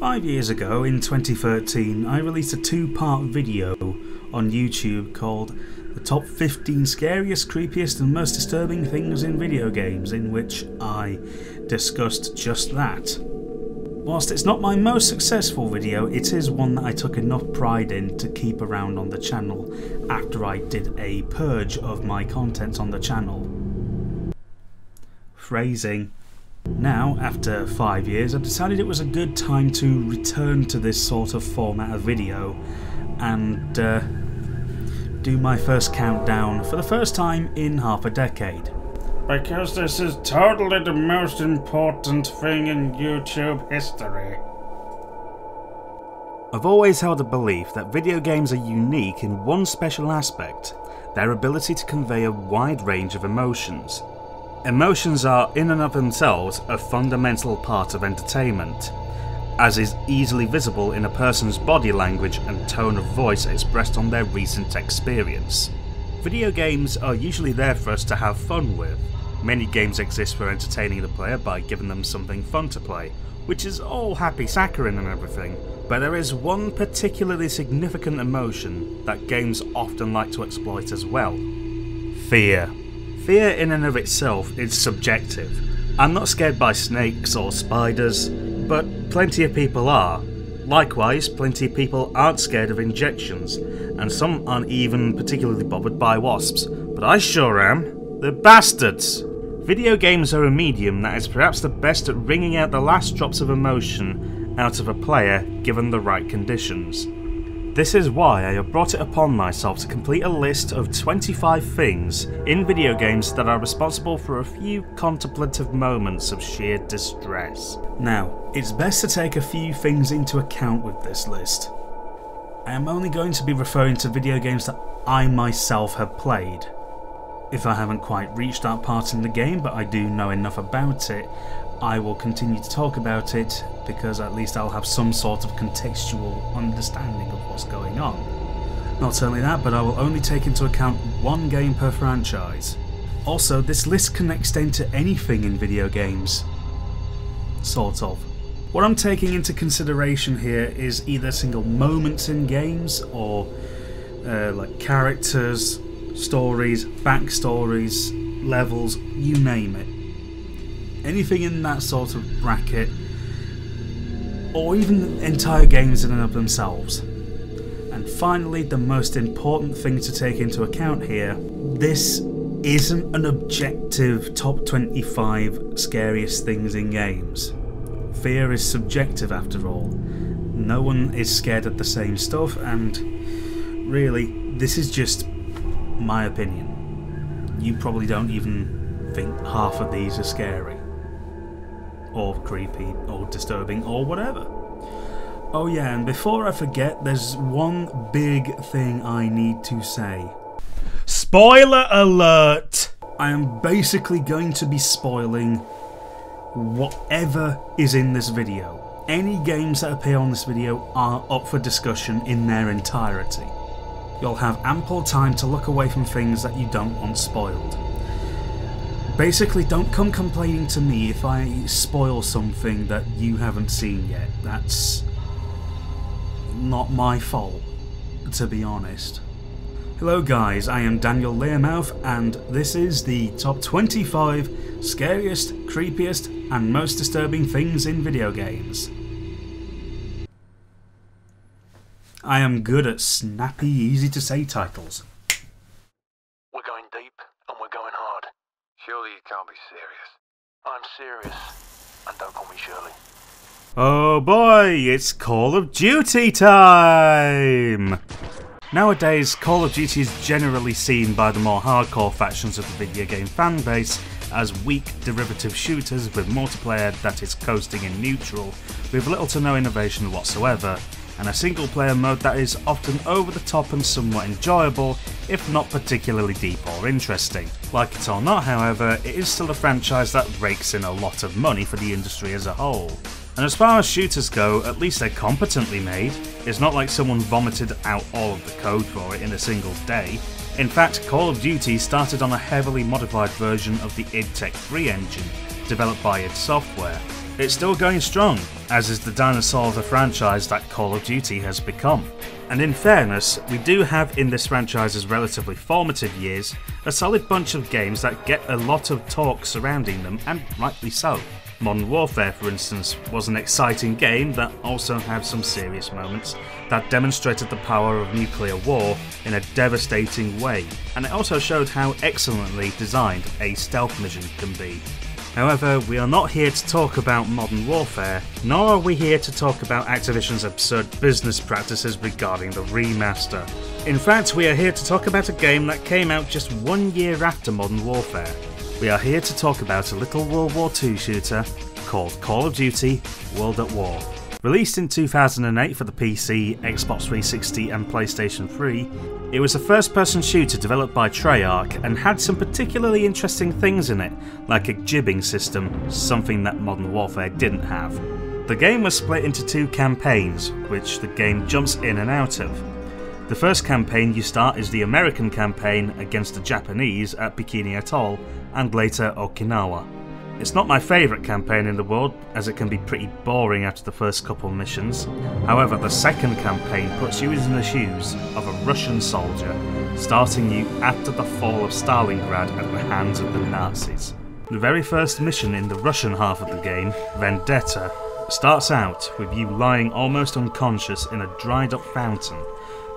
5 years ago, in 2013, I released a two-part video on YouTube called The Top 15 Scariest, Creepiest and Most Disturbing Things in Video Games, in which I discussed just that. Whilst it's not my most successful video, it is one that I took enough pride in to keep around on the channel after I did a purge of my content on the channel. Phrasing. Now, after 5 years, I've decided it was a good time to return to this sort of format of video and do my first countdown for the first time in half a decade. Because this is totally the most important thing in YouTube history. I've always held a belief that video games are unique in one special aspect: their ability to convey a wide range of emotions. Emotions are, in and of themselves, a fundamental part of entertainment, as is easily visible in a person's body language and tone of voice expressed on their recent experience. Video games are usually there for us to have fun with. Many games exist for entertaining the player by giving them something fun to play, which is all happy saccharine and everything, but there is one particularly significant emotion that games often like to exploit as well: fear. Fear in and of itself is subjective. I'm not scared by snakes or spiders, but plenty of people are. Likewise, plenty of people aren't scared of injections, and some aren't even particularly bothered by wasps. But I sure am. They're bastards! Video games are a medium that is perhaps the best at wringing out the last drops of emotion out of a player given the right conditions. This is why I have brought it upon myself to complete a list of 25 things in video games that are responsible for a few contemplative moments of sheer distress. Now, it's best to take a few things into account with this list. I am only going to be referring to video games that I myself have played. If I haven't quite reached that part in the game, but I do know enough about it, I will continue to talk about it, because at least I'll have some sort of contextual understanding of what's going on. Not only that, but I will only take into account one game per franchise. Also, this list can extend to anything in video games. Sort of. What I'm taking into consideration here is either single moments in games, or like characters, stories, backstories, levels, you name it. Anything in that sort of bracket, or even entire games in and of themselves. And finally, the most important thing to take into account here: this isn't an objective top 25 scariest things in games. Fear is subjective after all. No one is scared of the same stuff, and really, this is just my opinion. You probably don't even think half of these are scary, or creepy, or disturbing, or whatever. Oh yeah, and before I forget, there's one big thing I need to say. Spoiler alert! I am basically going to be spoiling whatever is in this video. Any games that appear on this video are up for discussion in their entirety. You'll have ample time to look away from things that you don't want spoiled. Basically, don't come complaining to me if I spoil something that you haven't seen yet. That's not my fault, to be honest. Hello guys, I am Daniel Learmouth, and this is the top 25 scariest, creepiest, and most disturbing things in video games. I am good at snappy, easy to say titles. We're going deep and we're going hard. Surely you can't be serious. I'm serious, and don't call me Shirley. Oh boy, it's Call of Duty time! Nowadays, Call of Duty is generally seen by the more hardcore factions of the video game fanbase as weak derivative shooters with multiplayer that is coasting in neutral, with little to no innovation whatsoever, and a single player mode that is often over the top and somewhat enjoyable, if not particularly deep or interesting. Like it or not, however, it is still a franchise that rakes in a lot of money for the industry as a whole. And as far as shooters go, at least they're competently made. It's not like someone vomited out all of the code for it in a single day. In fact, Call of Duty started on a heavily modified version of the id Tech 3 engine, developed by id Software, It's still going strong, as is the dinosaur of the franchise that Call of Duty has become. And in fairness, we do have in this franchise's relatively formative years a solid bunch of games that get a lot of talk surrounding them, and rightly so. Modern Warfare, for instance, was an exciting game that also had some serious moments that demonstrated the power of nuclear war in a devastating way, and it also showed how excellently designed a stealth mission can be. However, we are not here to talk about Modern Warfare, nor are we here to talk about Activision's absurd business practices regarding the remaster. In fact, we are here to talk about a game that came out just 1 year after Modern Warfare. We are here to talk about a little World War II shooter called Call of Duty World at War. Released in 2008 for the PC, Xbox 360 and PlayStation 3, it was a first-person shooter developed by Treyarch and had some particularly interesting things in it, like a jibbing system, something that Modern Warfare didn't have. The game was split into 2 campaigns, which the game jumps in and out of. The first campaign you start is the American campaign against the Japanese at Bikini Atoll, and later Okinawa. It's not my favourite campaign in the world, as it can be pretty boring after the first couple missions. However, the second campaign puts you in the shoes of a Russian soldier, starting you after the fall of Stalingrad at the hands of the Nazis. The very first mission in the Russian half of the game, Vendetta, starts out with you lying almost unconscious in a dried up fountain,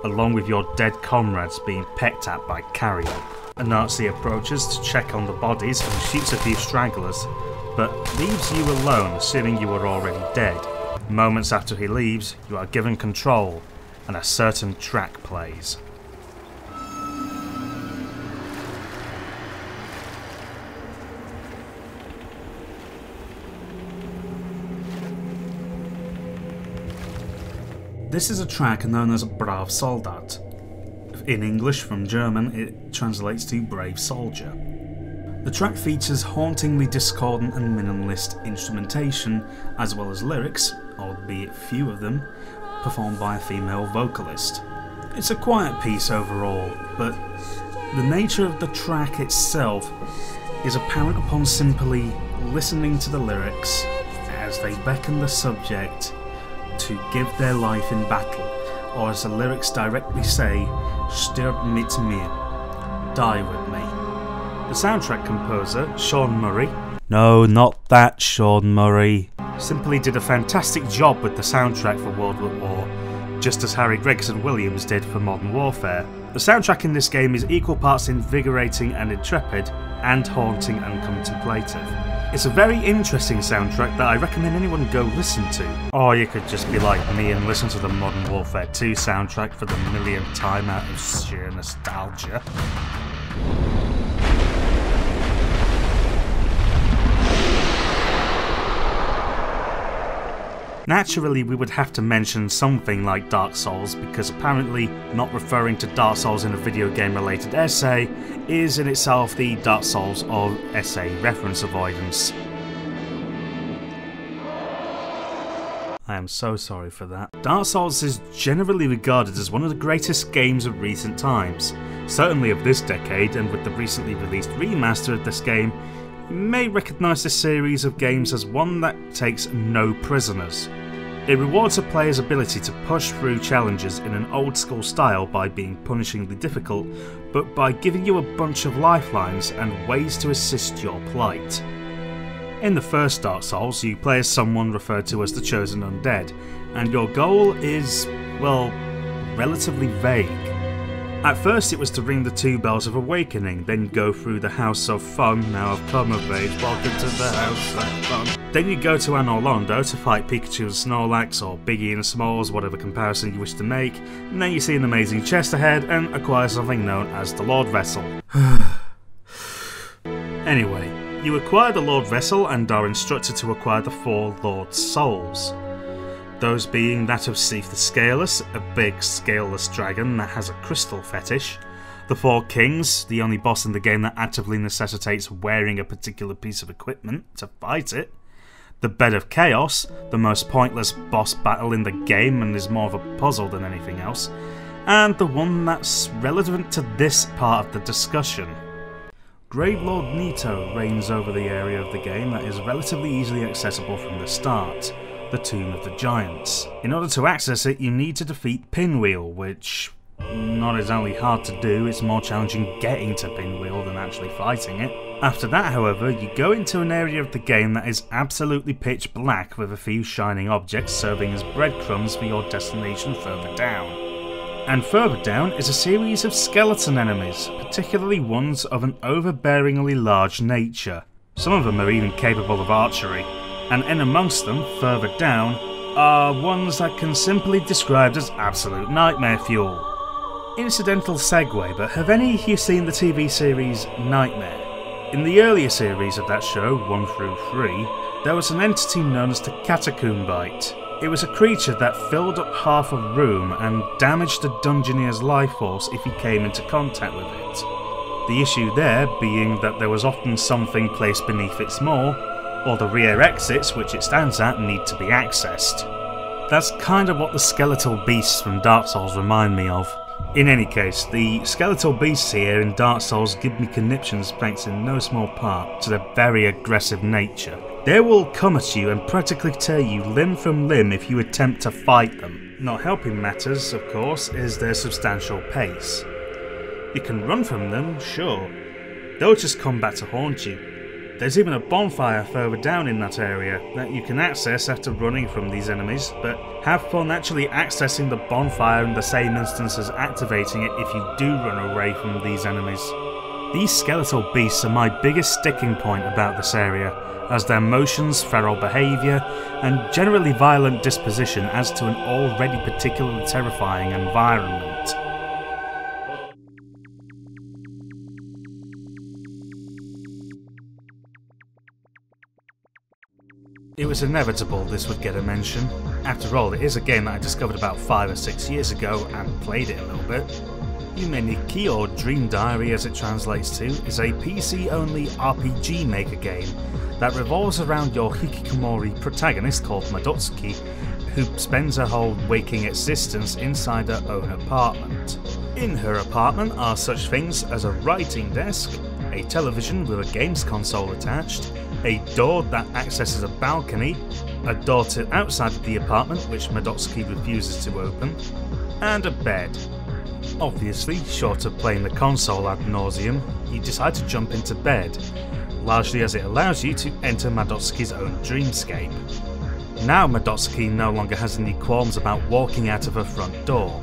along with your dead comrades being pecked at by carrion. A Nazi approaches to check on the bodies and shoots a few stragglers, but leaves you alone, assuming you are already dead. Moments after he leaves, you are given control, and a certain track plays. This is a track known as Brav Soldat. In English from German, it translates to Brave Soldier. The track features hauntingly discordant and minimalist instrumentation, as well as lyrics, albeit few of them, performed by a female vocalist. It's a quiet piece overall, but the nature of the track itself is apparent upon simply listening to the lyrics as they beckon the subject to give their life in battle, or as the lyrics directly say, "Stirb mit mir," die with me. The soundtrack composer, Sean Murray, no, not that Sean Murray, simply did a fantastic job with the soundtrack for World at War, just as Harry Gregson Williams did for Modern Warfare. The soundtrack in this game is equal parts invigorating and intrepid, and haunting and contemplative. It's a very interesting soundtrack that I recommend anyone go listen to. Or you could just be like me and listen to the Modern Warfare 2 soundtrack for the millionth time out of sheer nostalgia. Naturally, we would have to mention something like Dark Souls, because apparently not referring to Dark Souls in a video game related essay is in itself the Dark Souls of essay reference avoidance. I am so sorry for that. Dark Souls is generally regarded as one of the greatest games of recent times, certainly of this decade, and with the recently released remaster of this game, you may recognise this series of games as one that takes no prisoners. It rewards a player's ability to push through challenges in an old school style by being punishingly difficult, but by giving you a bunch of lifelines and ways to assist your plight. In the first Dark Souls, you play as someone referred to as the Chosen Undead, and your goal is, well, relatively vague. At first it was to ring the 2 bells of awakening, then go through the House of Fun, now I've come of age, welcome to the House of Fun. Then you go to Anor Londo to fight Pikachu and Snorlax, or Biggie and Smalls, whatever comparison you wish to make, and then you see an amazing chest ahead and acquire something known as the Lord Vessel. Anyway, you acquire the Lord Vessel and are instructed to acquire the 4 Lord Souls. Those being that of Seath the Scaleless, a big scaleless dragon that has a crystal fetish, the 4 Kings, the only boss in the game that actively necessitates wearing a particular piece of equipment to fight it, the Bed of Chaos, the most pointless boss battle in the game and is more of a puzzle than anything else, and the one that's relevant to this part of the discussion, Gravelord Nito reigns over the area of the game that is relatively easily accessible from the start, the Tomb of the Giants. In order to access it, you need to defeat Pinwheel, which, not exactly hard to do, it's more challenging getting to Pinwheel than actually fighting it. After that, however, you go into an area of the game that is absolutely pitch black with a few shining objects serving as breadcrumbs for your destination further down. And further down is a series of skeleton enemies, particularly ones of an overbearingly large nature. Some of them are even capable of archery, and in amongst them, further down, are ones that can simply be described as absolute nightmare fuel. Incidental segue, but have any of you seen the TV series Nightmare? In the earlier series of that show, 1 through 3, there was an entity known as the Catacombite. It was a creature that filled up half a room and damaged the Dungeoneer's life force if he came into contact with it. The issue there being that there was often something placed beneath its maw, or the rear exits which it stands at need to be accessed. That's kind of what the skeletal beasts from Dark Souls remind me of. In any case, the skeletal beasts here in Dark Souls give me conniptions thanks in no small part to their very aggressive nature. They will come at you and practically tear you limb from limb if you attempt to fight them. Not helping matters, of course, is their substantial pace. You can run from them, sure. They'll just come back to haunt you. There's even a bonfire further down in that area that you can access after running from these enemies, but have fun actually accessing the bonfire in the same instance as activating it if you do run away from these enemies. These skeletal beasts are my biggest sticking point about this area, as their motions, feral behaviour, and generally violent disposition adds to an already particularly terrifying environment. It was inevitable this would get a mention. After all, it is a game that I discovered about 5 or 6 years ago and played it a little bit. Yumeniki, or Dream Diary as it translates to, is a PC-only RPG maker game that revolves around your hikikomori protagonist called Madotsuki, who spends her whole waking existence inside her own apartment. In her apartment are such things as a writing desk, a television with a games console attached, a door that accesses a balcony, a door to outside of the apartment which Madotsuki refuses to open, and a bed. Obviously, short of playing the console ad nauseum, you decide to jump into bed, largely as it allows you to enter Madotsuki's own dreamscape. Now Madotsuki no longer has any qualms about walking out of her front door.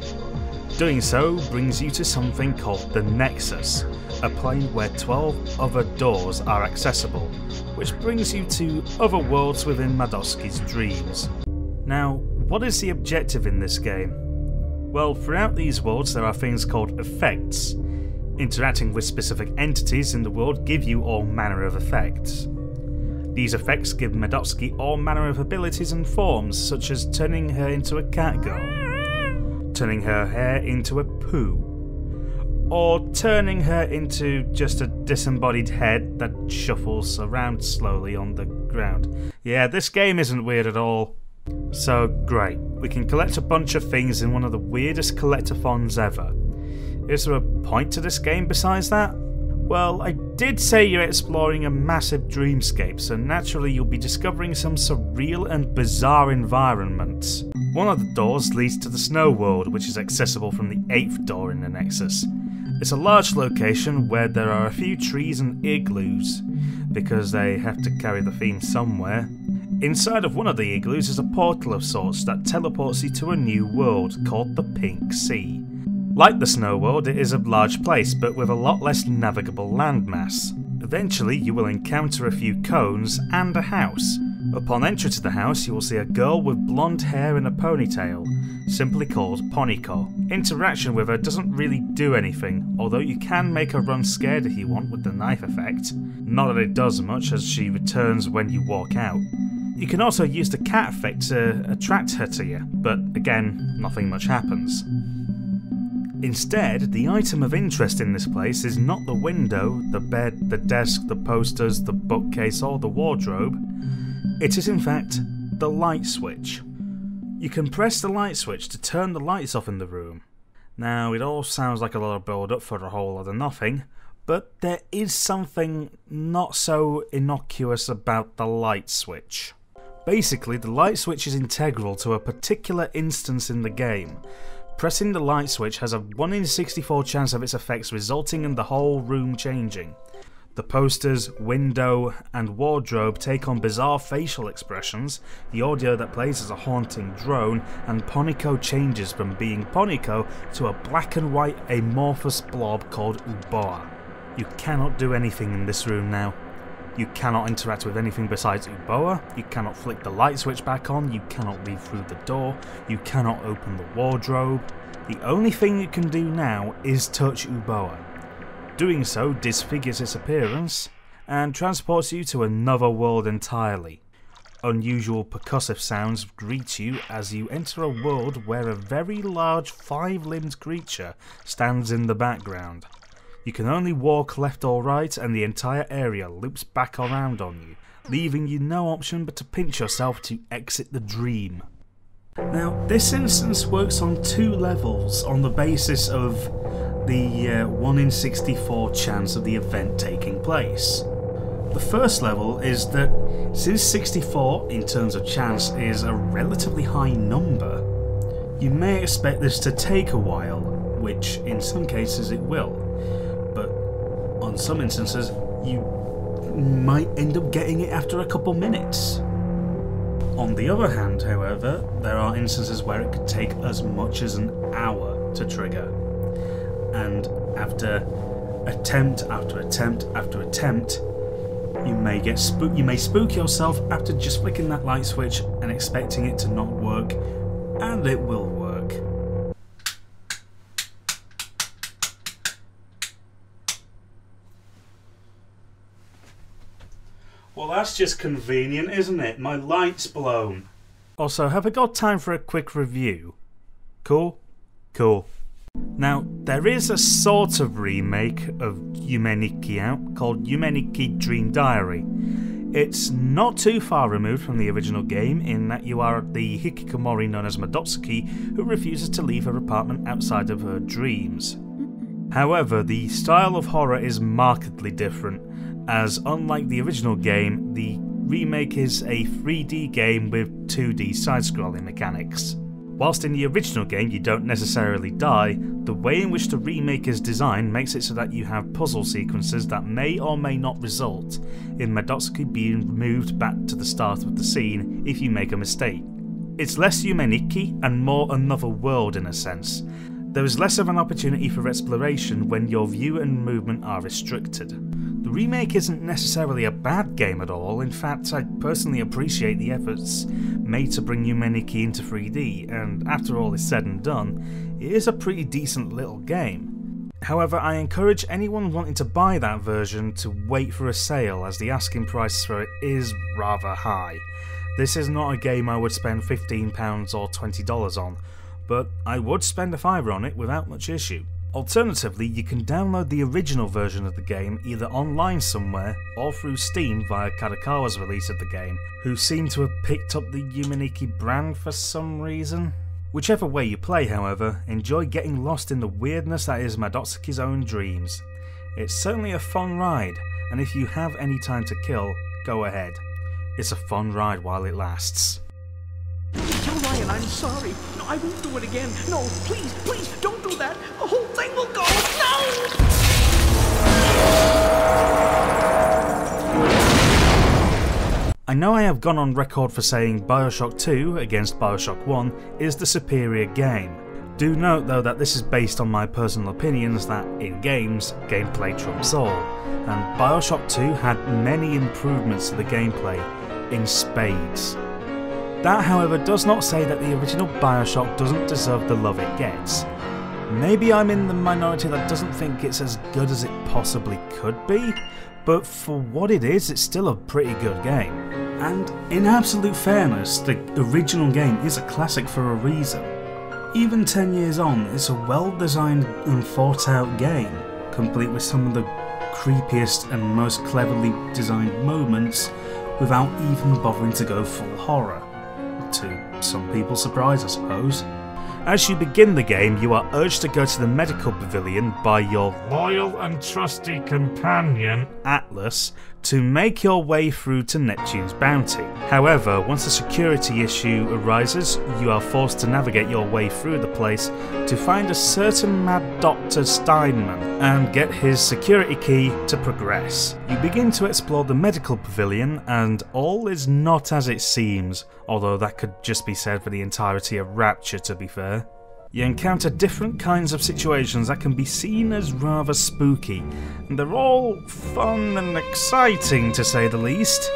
Doing so brings you to something called the Nexus, a plane where 12 other doors are accessible, which brings you to other worlds within Madotsuki's dreams. Now, what is the objective in this game? Well, throughout these worlds there are things called effects. Interacting with specific entities in the world give you all manner of effects. These effects give Madotsuki all manner of abilities and forms, such as turning her into a cat girl, turning her hair into a poo, or turning her into just a disembodied head that shuffles around slowly on the ground. Yeah, this game isn't weird at all. So great, we can collect a bunch of things in one of the weirdest collectathons ever. Is there a point to this game besides that? Well, I did say you're exploring a massive dreamscape, so naturally you'll be discovering some surreal and bizarre environments. One of the doors leads to the Snow World, which is accessible from the 8th door in the Nexus. It's a large location where there are a few trees and igloos, because they have to carry the theme somewhere. Inside of one of the igloos is a portal of sorts that teleports you to a new world called the Pink Sea. Like the Snow World, it is a large place, but with a lot less navigable landmass. Eventually, you will encounter a few cones and a house. Upon entry to the house, you will see a girl with blonde hair and a ponytail, simply called Poniko. Interaction with her doesn't really do anything, although you can make her run scared if you want with the knife effect. Not that it does much, as she returns when you walk out. You can also use the cat effect to attract her to you, but again, nothing much happens. Instead, the item of interest in this place is not the window, the bed, the desk, the posters, the bookcase or the wardrobe. It is in fact the light switch. You can press the light switch to turn the lights off in the room. Now, it all sounds like a lot of build up for a whole lot of nothing, But there is something not so innocuous about the light switch. Basically, the light switch is integral to a particular instance in the game. Pressing the light switch has a 1 in 64 chance of its effects resulting in the whole room changing. The posters, window, and wardrobe take on bizarre facial expressions, the audio that plays is a haunting drone, and Ponico changes from being Ponico to a black and white amorphous blob called Uboa. You cannot do anything in this room now. You cannot interact with anything besides Uboa, you cannot flick the light switch back on, you cannot leave through the door, you cannot open the wardrobe. The only thing you can do now is touch Uboa. Doing so disfigures its appearance and transports you to another world entirely. Unusual percussive sounds greet you as you enter a world where a very large 5-limbed creature stands in the background. You can only walk left or right and the entire area loops back around on you, leaving you no option but to pinch yourself to exit the dream. Now, this instance works on 2 levels on the basis of the 1 in 64 chance of the event taking place. The first level is that since 64 in terms of chance is a relatively high number, you may expect this to take a while, which in some cases it will, but on some instances you might end up getting it after a couple minutes. On the other hand, however, there are instances where it could take as much as an hour to trigger. And after attempt after attempt after attempt, you may spook yourself after just flicking that light switch and expecting it to not work, and it will work. Well, that's just convenient, isn't it? My light's blown. Also, have I got time for a quick review? Cool? Cool. Now, there is a sort of remake of Yume Nikki out called Yume Nikki Dream Diary. It's not too far removed from the original game in that you are the hikikomori known as Madotsuki who refuses to leave her apartment outside of her dreams. However, the style of horror is markedly different, as unlike the original game, the remake is a 3D game with 2D side-scrolling mechanics. Whilst in the original game you don't necessarily die, the way in which the remake is designed makes it so that you have puzzle sequences that may or may not result in Madotsuki being moved back to the start of the scene if you make a mistake. It's less Yume Nikki and more another world in a sense. There is less of an opportunity for exploration when your view and movement are restricted. The remake isn't necessarily a bad game at all, in fact I personally appreciate the efforts made to bring Yume Nikki into 3D, and after all is said and done, it is a pretty decent little game. However, I encourage anyone wanting to buy that version to wait for a sale, as the asking price for it is rather high. This is not a game I would spend £15 or $20 on, but I would spend a £5 on it without much issue. Alternatively, you can download the original version of the game either online somewhere or through Steam via Kadokawa's release of the game, who seem to have picked up the Yume Nikki brand for some reason. Whichever way you play, however, enjoy getting lost in the weirdness that is Madotsuki's own dreams. It's certainly a fun ride, and if you have any time to kill, go ahead. It's a fun ride while it lasts. Tell Ryan I'm sorry. No, I won't do it again. No, please, please, don't do that. The whole thing will go. No! I know I have gone on record for saying Bioshock 2 against Bioshock 1 is the superior game. Do note though that this is based on my personal opinions that in games, gameplay trumps all, and Bioshock 2 had many improvements to the gameplay in spades. That, however, does not say that the original Bioshock doesn't deserve the love it gets. Maybe I'm in the minority that doesn't think it's as good as it possibly could be, but for what it is, it's still a pretty good game. And in absolute fairness, the original game is a classic for a reason. Even 10 years on, it's a well-designed and thought-out game, complete with some of the creepiest and most cleverly designed moments without even bothering to go full horror. To some people's surprise, I suppose. As you begin the game, you are urged to go to the medical pavilion by your Loyal and trusty companion, Atlas to make your way through to Neptune's bounty. However, once a security issue arises, you are forced to navigate your way through the place to find a certain mad Dr. Steinman and get his security key to progress. You begin to explore the medical pavilion and all is not as it seems, although that could just be said for the entirety of Rapture, to be fair. You encounter different kinds of situations that can be seen as rather spooky, and they're all fun and exciting to say the least.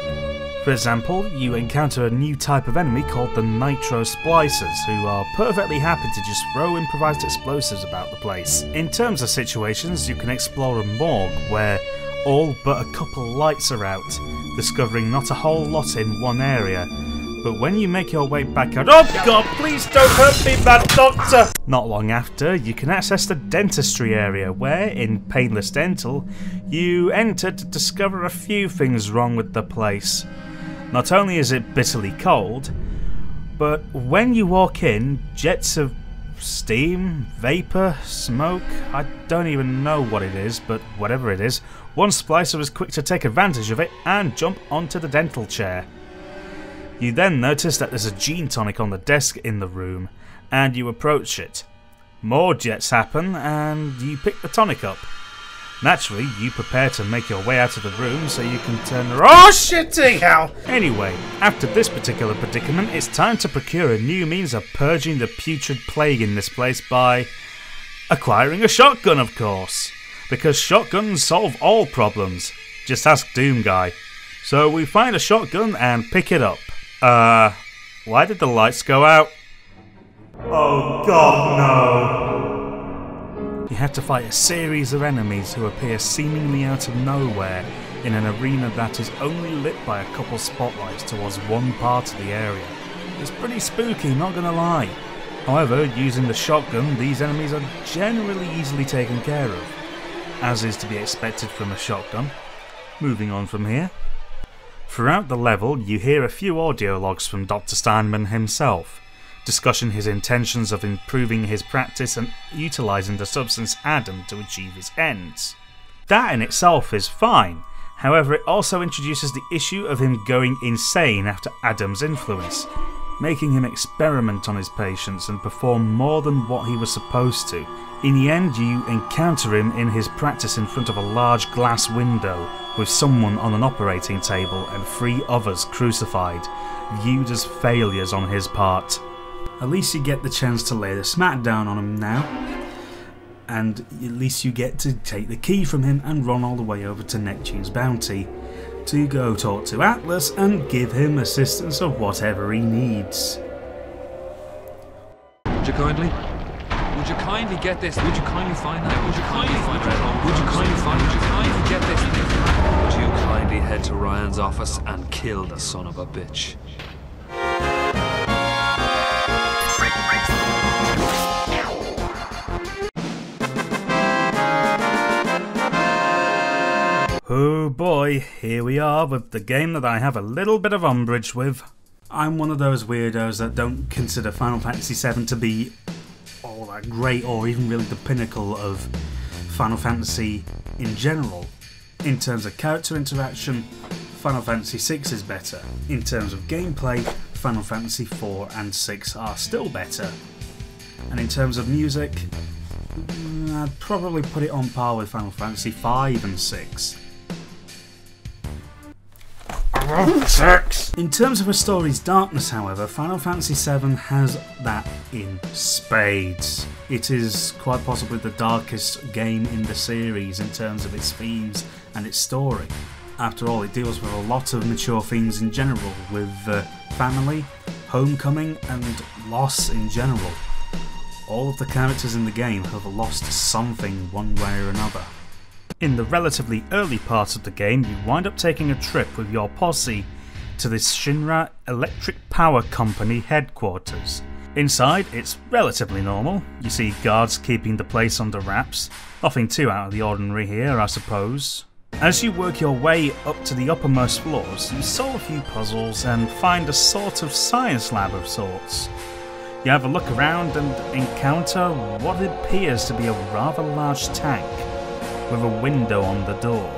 For example, you encounter a new type of enemy called the Nitro Splicers, who are perfectly happy to just throw improvised explosives about the place. In terms of situations, you can explore a morgue where all but a couple lights are out, discovering not a whole lot in one area. But when you make your way back out— oh god, please don't hurt me, bad doctor! Not long after, you can access the dentistry area where, in Painless Dental, you enter to discover a few things wrong with the place. Not only is it bitterly cold, but when you walk in, jets of steam, vapour, smoke, I don't even know what it is, but whatever it is, one splicer was quick to take advantage of it and jump onto the dental chair. You then notice that there's a gene tonic on the desk in the room, and you approach it. More jets happen, and you pick the tonic up. Naturally, you prepare to make your way out of the room so you can turn around— oh shitty hell! Anyway, after this particular predicament, it's time to procure a new means of purging the putrid plague in this place by acquiring a shotgun, of course. Because shotguns solve all problems. Just ask Doom Guy. So we find a shotgun and pick it up. Why did the lights go out? Oh god, no! You have to fight a series of enemies who appear seemingly out of nowhere in an arena that is only lit by a couple spotlights towards one part of the area. It's pretty spooky, not gonna lie. However, using the shotgun, these enemies are generally easily taken care of, as is to be expected from a shotgun. Moving on from here. Throughout the level, you hear a few audio logs from Dr. Steinman himself, discussing his intentions of improving his practice and utilising the substance Adam to achieve his ends. That in itself is fine, however it also introduces the issue of him going insane after Adam's influence, making him experiment on his patients and perform more than what he was supposed to. In the end, you encounter him in his practice in front of a large glass window, with someone on an operating table and 3 others crucified, viewed as failures on his part. At least you get the chance to lay the smackdown on him now, and at least you get to take the key from him and run all the way over to Neptune's bounty to go talk to Atlas and give him assistance of whatever he needs. Would you kindly get this? Would you kindly find that? Would you kindly find that? Would you kindly find? Would you kindly get this? Would you kindly head to Ryan's office and kill the son of a bitch? Oh boy, here we are with the game that I have a little bit of umbrage with. I'm one of those weirdos that don't consider Final Fantasy VII to be all that great or even really the pinnacle of Final Fantasy in general. In terms of character interaction, Final Fantasy VI is better. In terms of gameplay, Final Fantasy IV and VI are still better. And in terms of music, I'd probably put it on par with Final Fantasy V and VI. In terms of a story's darkness, however, Final Fantasy VII has that in spades. It is quite possibly the darkest game in the series in terms of its themes and its story. After all, it deals with a lot of mature themes in general, with family, homecoming and loss in general. All of the characters in the game have lost something one way or another. In the relatively early part of the game, you wind up taking a trip with your posse to the Shinra Electric Power Company headquarters. Inside, it's relatively normal. You see guards keeping the place under wraps. Nothing too out of the ordinary here, I suppose. As you work your way up to the uppermost floors, you solve a few puzzles and find a sort of science lab of sorts. You have a look around and encounter what appears to be a rather large tank with a window on the door.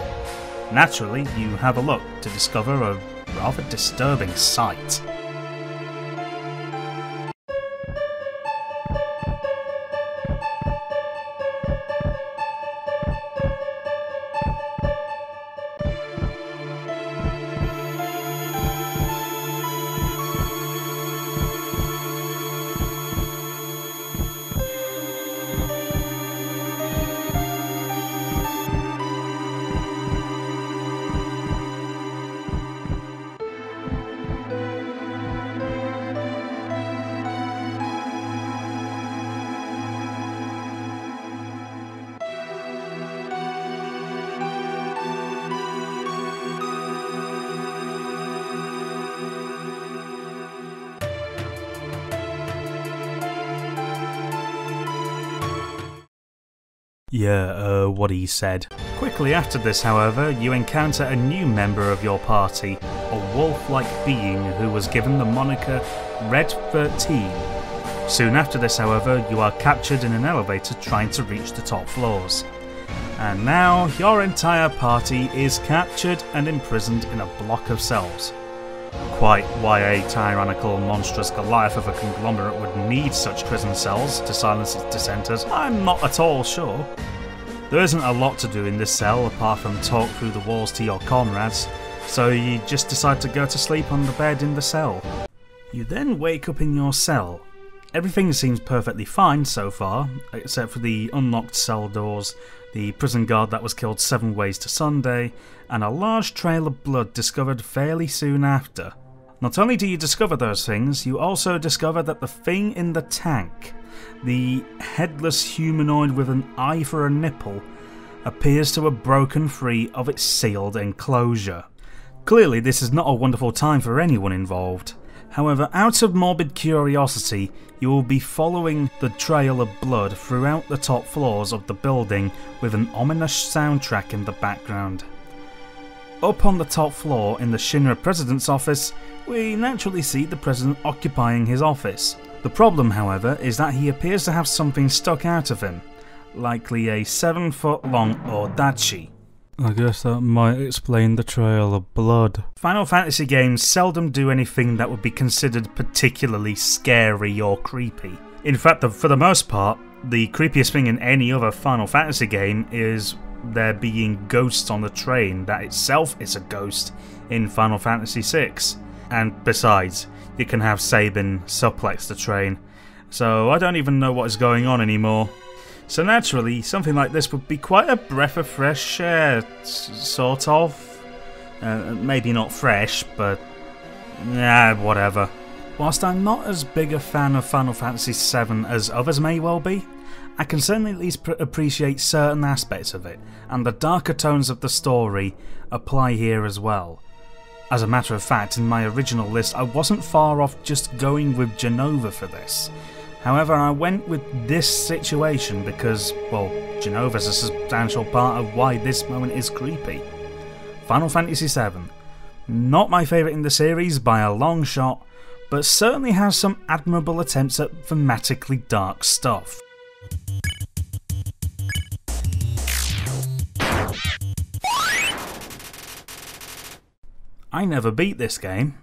Naturally, you have a look to discover a rather disturbing sight. Yeah, what he said. Quickly after this, however, you encounter a new member of your party, a wolf-like being who was given the moniker Red 13. Soon after this, however, you are captured in an elevator trying to reach the top floors. And now, your entire party is captured and imprisoned in a block of cells. Quite why a tyrannical, monstrous Goliath of a conglomerate would need such prison cells to silence its dissenters, I'm not at all sure. There isn't a lot to do in this cell apart from talk through the walls to your comrades, so you just decide to go to sleep on the bed in the cell. You then wake up in your cell. Everything seems perfectly fine so far, except for the unlocked cell doors, the prison guard that was killed 7 ways to Sunday, and a large trail of blood discovered fairly soon after. Not only do you discover those things, you also discover that the thing in the tank, the headless humanoid with an eye for a nipple, appears to have broken free of its sealed enclosure. Clearly this is not a wonderful time for anyone involved. However, out of morbid curiosity, you will be following the trail of blood throughout the top floors of the building with an ominous soundtrack in the background. Up on the top floor in the Shinra President's office, we naturally see the President occupying his office. The problem, however, is that he appears to have something stuck out of him, likely a 7-foot-long Odachi. I guess that might explain the trail of blood. Final Fantasy games seldom do anything that would be considered particularly scary or creepy. In fact, for the most part, the creepiest thing in any other Final Fantasy game is there being ghosts on the train that itself is a ghost in Final Fantasy VI. And besides, you can have Sabin suplex the train, so I don't even know what is going on anymore. So naturally, something like this would be quite a breath of fresh air, sort of. Maybe not fresh, but whatever. Whilst I'm not as big a fan of Final Fantasy VII as others may well be, I can certainly at least appreciate certain aspects of it, and the darker tones of the story apply here as well. As a matter of fact, in my original list I wasn't far off just going with Genova for this. However, I went with this situation because, well, Genova's a substantial part of why this moment is creepy. Final Fantasy VII. Not my favourite in the series by a long shot, but certainly has some admirable attempts at thematically dark stuff. I never beat this game,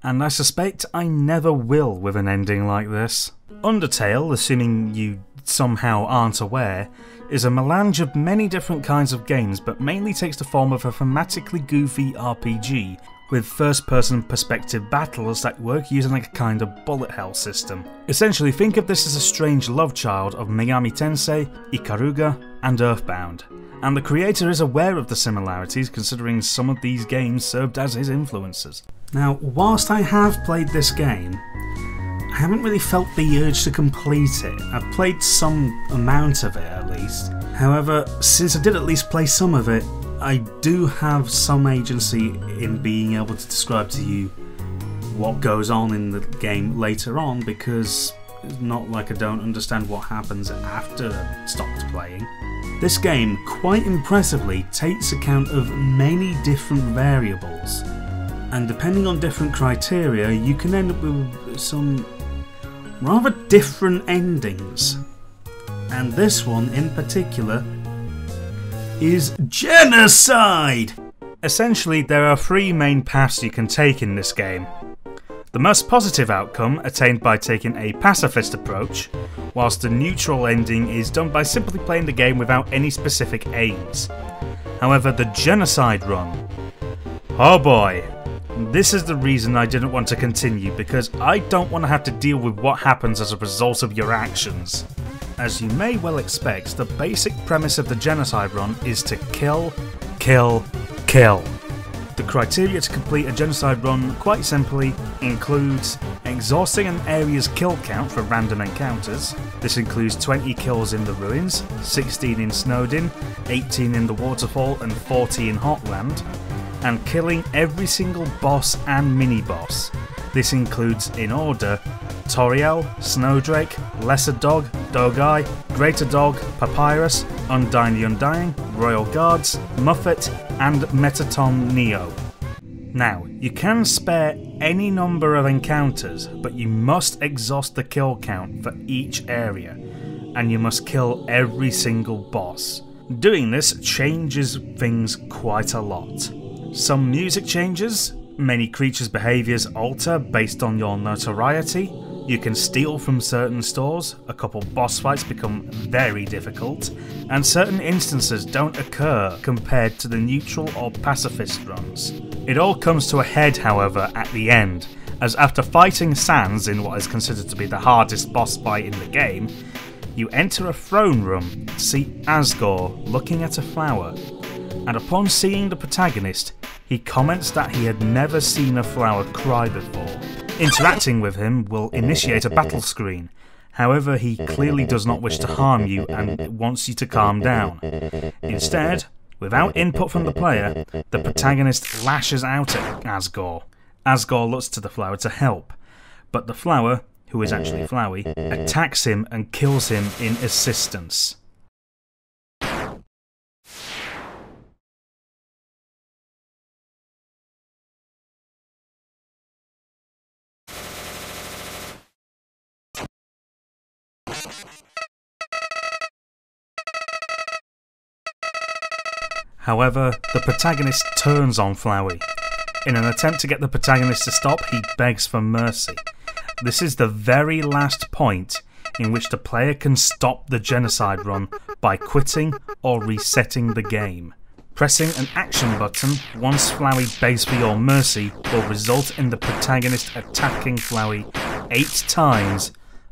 and I suspect I never will with an ending like this. Undertale, assuming you somehow aren't aware, is a melange of many different kinds of games, but mainly takes the form of a thematically goofy RPG, with first-person perspective battles that work using like a kind of bullet hell system. Essentially, think of this as a strange love child of Megami Tensei, Ikaruga, and Earthbound. And the creator is aware of the similarities, considering some of these games served as his influences. Now, whilst I have played this game, I haven't really felt the urge to complete it. I've played some amount of it at least. However, since I did at least play some of it, I do have some agency in being able to describe to you what goes on in the game later on, because it's not like I don't understand what happens after I've stopped playing. This game, quite impressively, takes account of many different variables, and depending on different criteria, you can end up with some rather different endings. And this one in particular is genocide! Essentially, there are three main paths you can take in this game. The most positive outcome attained by taking a pacifist approach, whilst the neutral ending is done by simply playing the game without any specific aims. However, the genocide run, oh boy, this is the reason I didn't want to continue, because I don't want to have to deal with what happens as a result of your actions. As you may well expect, the basic premise of the genocide run is to kill, kill, kill. The criteria to complete a genocide run, quite simply, includes exhausting an area's kill count for random encounters. This includes 20 kills in the ruins, 16 in Snowdin, 18 in the waterfall and 40 in Hotland, and killing every single boss and mini-boss. This includes, in order, Toriel, Snowdrake, Lesser Dog, Dogai, Greater Dog, Papyrus, Undyne the Undying, Royal Guards, Muffet, and Metaton Neo. Now, you can spare any number of encounters, but you must exhaust the kill count for each area, and you must kill every single boss. Doing this changes things quite a lot. Some music changes, many creatures' behaviours alter based on your notoriety, you can steal from certain stores, a couple boss fights become very difficult, and certain instances don't occur compared to the neutral or pacifist runs. It all comes to a head, however, at the end, as after fighting Sans in what is considered to be the hardest boss fight in the game, you enter a throne room to see Asgore looking at a flower, and upon seeing the protagonist, he comments that he had never seen a flower cry before. Interacting with him will initiate a battle screen, however he clearly does not wish to harm you and wants you to calm down. Instead, without input from the player, the protagonist lashes out at Asgore. Asgore looks to the flower to help, but the flower, who is actually Flowey, attacks him and kills him in assistance. However, the protagonist turns on Flowey. In an attempt to get the protagonist to stop, he begs for mercy. This is the very last point in which the player can stop the genocide run by quitting or resetting the game. Pressing an action button once Flowey begs for your mercy will result in the protagonist attacking Flowey 8 times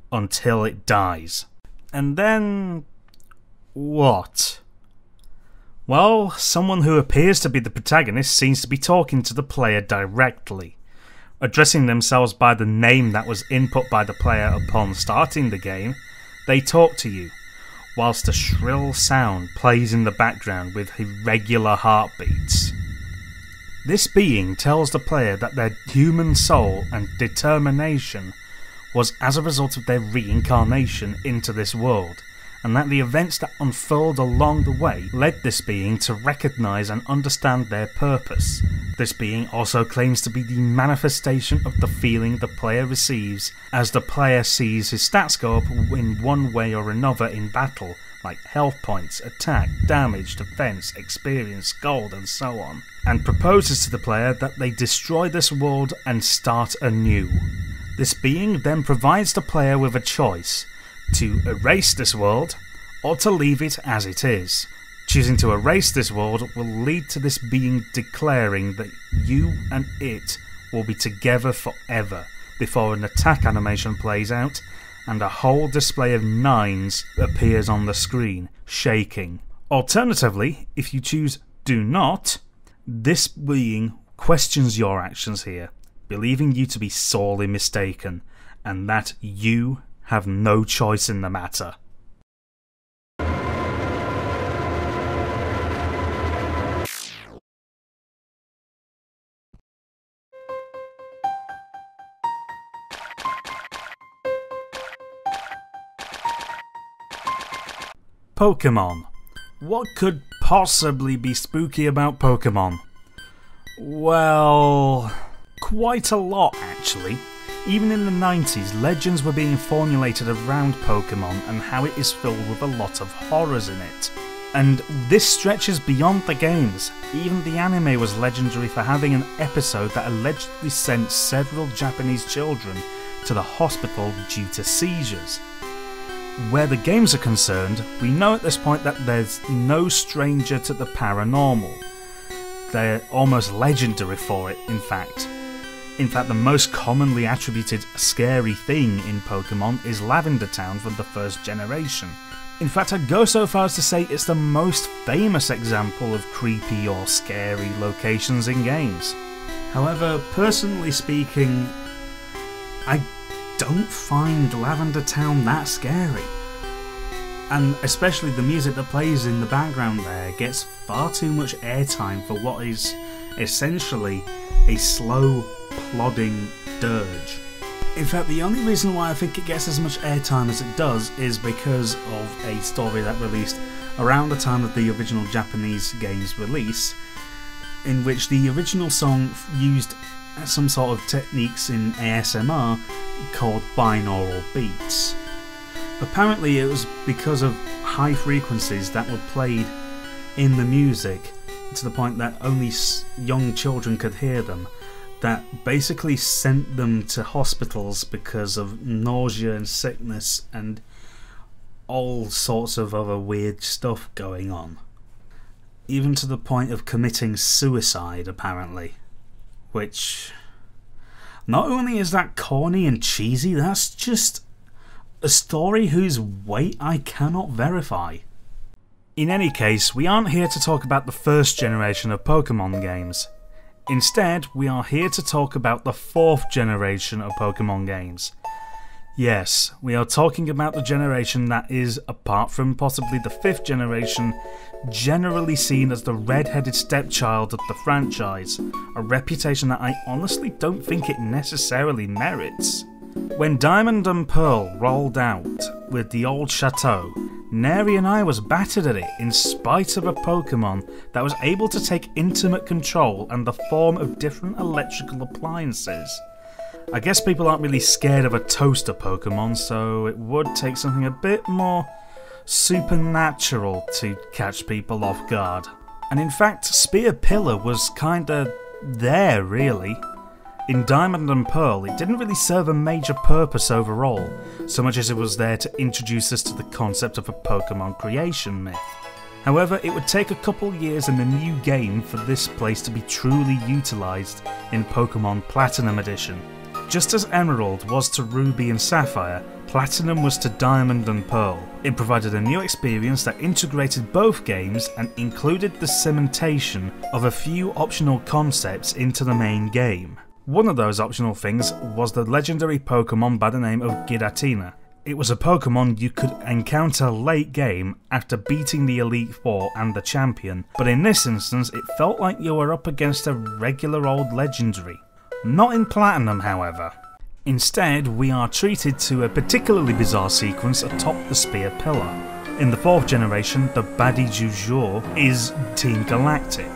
until it dies. And then... what? Well, someone who appears to be the protagonist seems to be talking to the player directly. Addressing themselves by the name that was input by the player upon starting the game, they talk to you, whilst a shrill sound plays in the background with irregular heartbeats. This being tells the player that their human soul and determination was as a result of their reincarnation into this world, and that the events that unfurled along the way led this being to recognise and understand their purpose. This being also claims to be the manifestation of the feeling the player receives as the player sees his stats go up in one way or another in battle, like health points, attack, damage, defense, experience, gold, and so on, and proposes to the player that they destroy this world and start anew. This being then provides the player with a choice: to erase this world, or to leave it as it is. Choosing to erase this world will lead to this being declaring that you and it will be together forever, before an attack animation plays out and a whole display of 9s appears on the screen, shaking. Alternatively, if you choose do not, this being questions your actions here, believing you to be sorely mistaken, and that you have no choice in the matter. Pokemon. What could possibly be spooky about Pokemon? Well, quite a lot actually. Even in the 90s, legends were being formulated around Pokemon and how it is filled with a lot of horrors in it. And this stretches beyond the games. Even the anime was legendary for having an episode that allegedly sent several Japanese children to the hospital due to seizures. Where the games are concerned, we know at this point that there's no stranger to the paranormal. They're almost legendary for it, in fact. In fact, the most commonly attributed scary thing in Pokemon is Lavender Town from the first generation. In fact, I'd go so far as to say it's the most famous example of creepy or scary locations in games. However, personally speaking, I don't find Lavender Town that scary. And especially the music that plays in the background there gets far too much airtime for what is essentially a slow, plodding dirge. In fact, the only reason why I think it gets as much airtime as it does is because of a story that released around the time of the original Japanese game's release, in which the original song used some sort of techniques in ASMR called binaural beats. Apparently it was because of high frequencies that were played in the music to the point that only young children could hear them, that basically sent them to hospitals because of nausea and sickness and all sorts of other weird stuff going on. Even to the point of committing suicide, apparently. Which, not only is that corny and cheesy, that's just a story whose weight I cannot verify. In any case, we aren't here to talk about the first generation of Pokemon games. Instead, we are here to talk about the fourth generation of Pokemon games. Yes, we are talking about the generation that is, apart from possibly the fifth generation, generally seen as the red-headed stepchild of the franchise, a reputation that I honestly don't think it necessarily merits. When Diamond and Pearl rolled out with the old chateau, Neri and I was battered at it in spite of a Pokemon that was able to take intimate control and the form of different electrical appliances. I guess people aren't really scared of a toaster Pokemon, so it would take something a bit more supernatural to catch people off guard. And in fact, Spear Pillar was kinda there, really. In Diamond and Pearl, it didn't really serve a major purpose overall, so much as it was there to introduce us to the concept of a Pokemon creation myth. However, it would take a couple years in the new game for this place to be truly utilised in Pokemon Platinum Edition. Just as Emerald was to Ruby and Sapphire, Platinum was to Diamond and Pearl. It provided a new experience that integrated both games and included the cementation of a few optional concepts into the main game. One of those optional things was the legendary Pokemon by the name of Giratina. It was a Pokemon you could encounter late game after beating the Elite Four and the Champion, but in this instance it felt like you were up against a regular old legendary. Not in Platinum, however. Instead, we are treated to a particularly bizarre sequence atop the Spear Pillar. In the fourth generation, the baddie du jour is Team Galactic.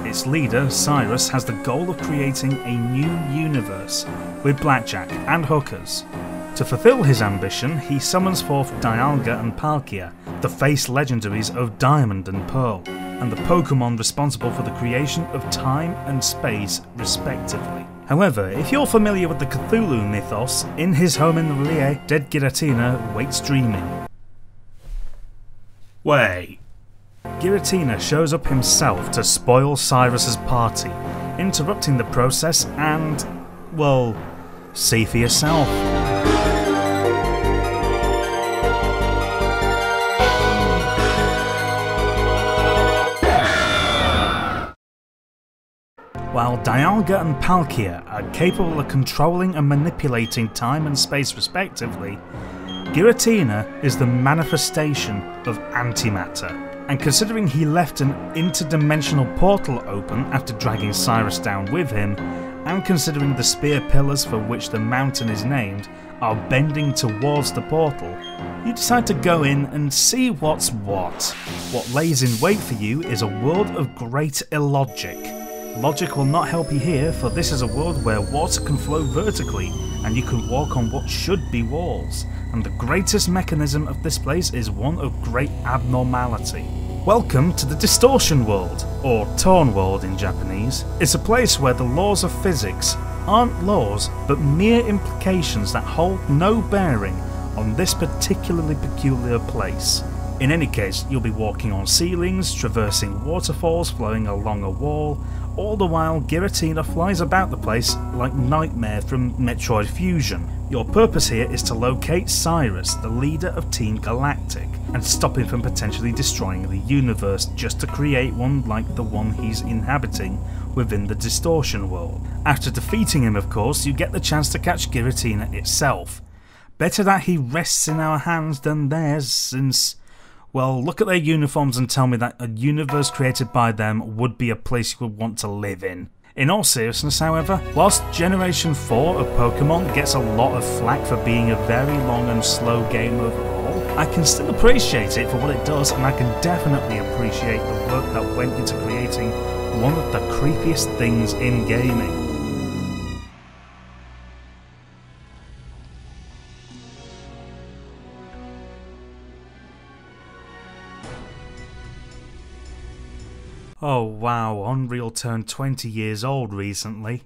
Its leader, Cyrus, has the goal of creating a new universe with blackjack and hookers. To fulfill his ambition, he summons forth Dialga and Palkia, the face legendaries of Diamond and Pearl, and the Pokemon responsible for the creation of time and space, respectively. However, if you're familiar with the Cthulhu mythos, in his home in the Rie, dead Giratina waits dreaming. Wait. Giratina shows up himself to spoil Cyrus's party, interrupting the process and, well, see for yourself. While Dialga and Palkia are capable of controlling and manipulating time and space respectively, Giratina is the manifestation of antimatter. And considering he left an interdimensional portal open after dragging Cyrus down with him, and considering the spear pillars for which the mountain is named are bending towards the portal, you decide to go in and see what's what. What lays in wait for you is a world of great illogic. Logic will not help you here, for this is a world where water can flow vertically and you can walk on what should be walls, and the greatest mechanism of this place is one of great abnormality. Welcome to the Distortion World, or Torn World in Japanese. It's a place where the laws of physics aren't laws, but mere implications that hold no bearing on this particularly peculiar place. In any case, you'll be walking on ceilings, traversing waterfalls flowing along a wall, all the while Giratina flies about the place like Nightmare from Metroid Fusion. Your purpose here is to locate Cyrus, the leader of Team Galactic, and stop him from potentially destroying the universe just to create one like the one he's inhabiting within the Distortion World. After defeating him, of course, you get the chance to catch Giratina itself. Better that he rests in our hands than theirs, since, well, look at their uniforms and tell me that a universe created by them would be a place you would want to live in. In all seriousness, however, whilst Generation 4 of Pokemon gets a lot of flack for being a very long and slow game overall, I can still appreciate it for what it does, and I can definitely appreciate the work that went into creating one of the creepiest things in gaming. Oh wow, Unreal turned 20 years old recently.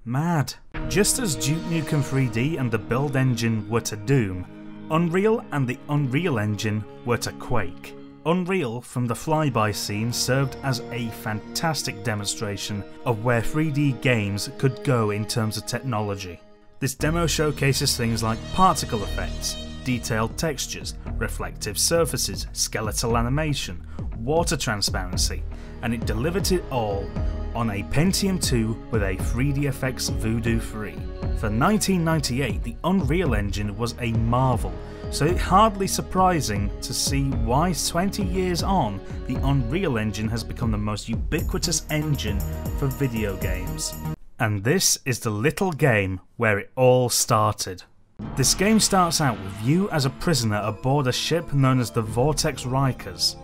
Mad. Just as Duke Nukem 3D and the Build engine were to Doom, Unreal and the Unreal Engine were to Quake. Unreal from the flyby scene served as a fantastic demonstration of where 3D games could go in terms of technology. This demo showcases things like particle effects, detailed textures, reflective surfaces, skeletal animation, water transparency, and it delivered it all on a Pentium 2 with a 3DFX Voodoo 3. For 1998, the Unreal Engine was a marvel, so it's hardly surprising to see why 20 years on, the Unreal Engine has become the most ubiquitous engine for video games. And this is the little game where it all started. This game starts out with you as a prisoner aboard a ship known as the Vortex Rikers,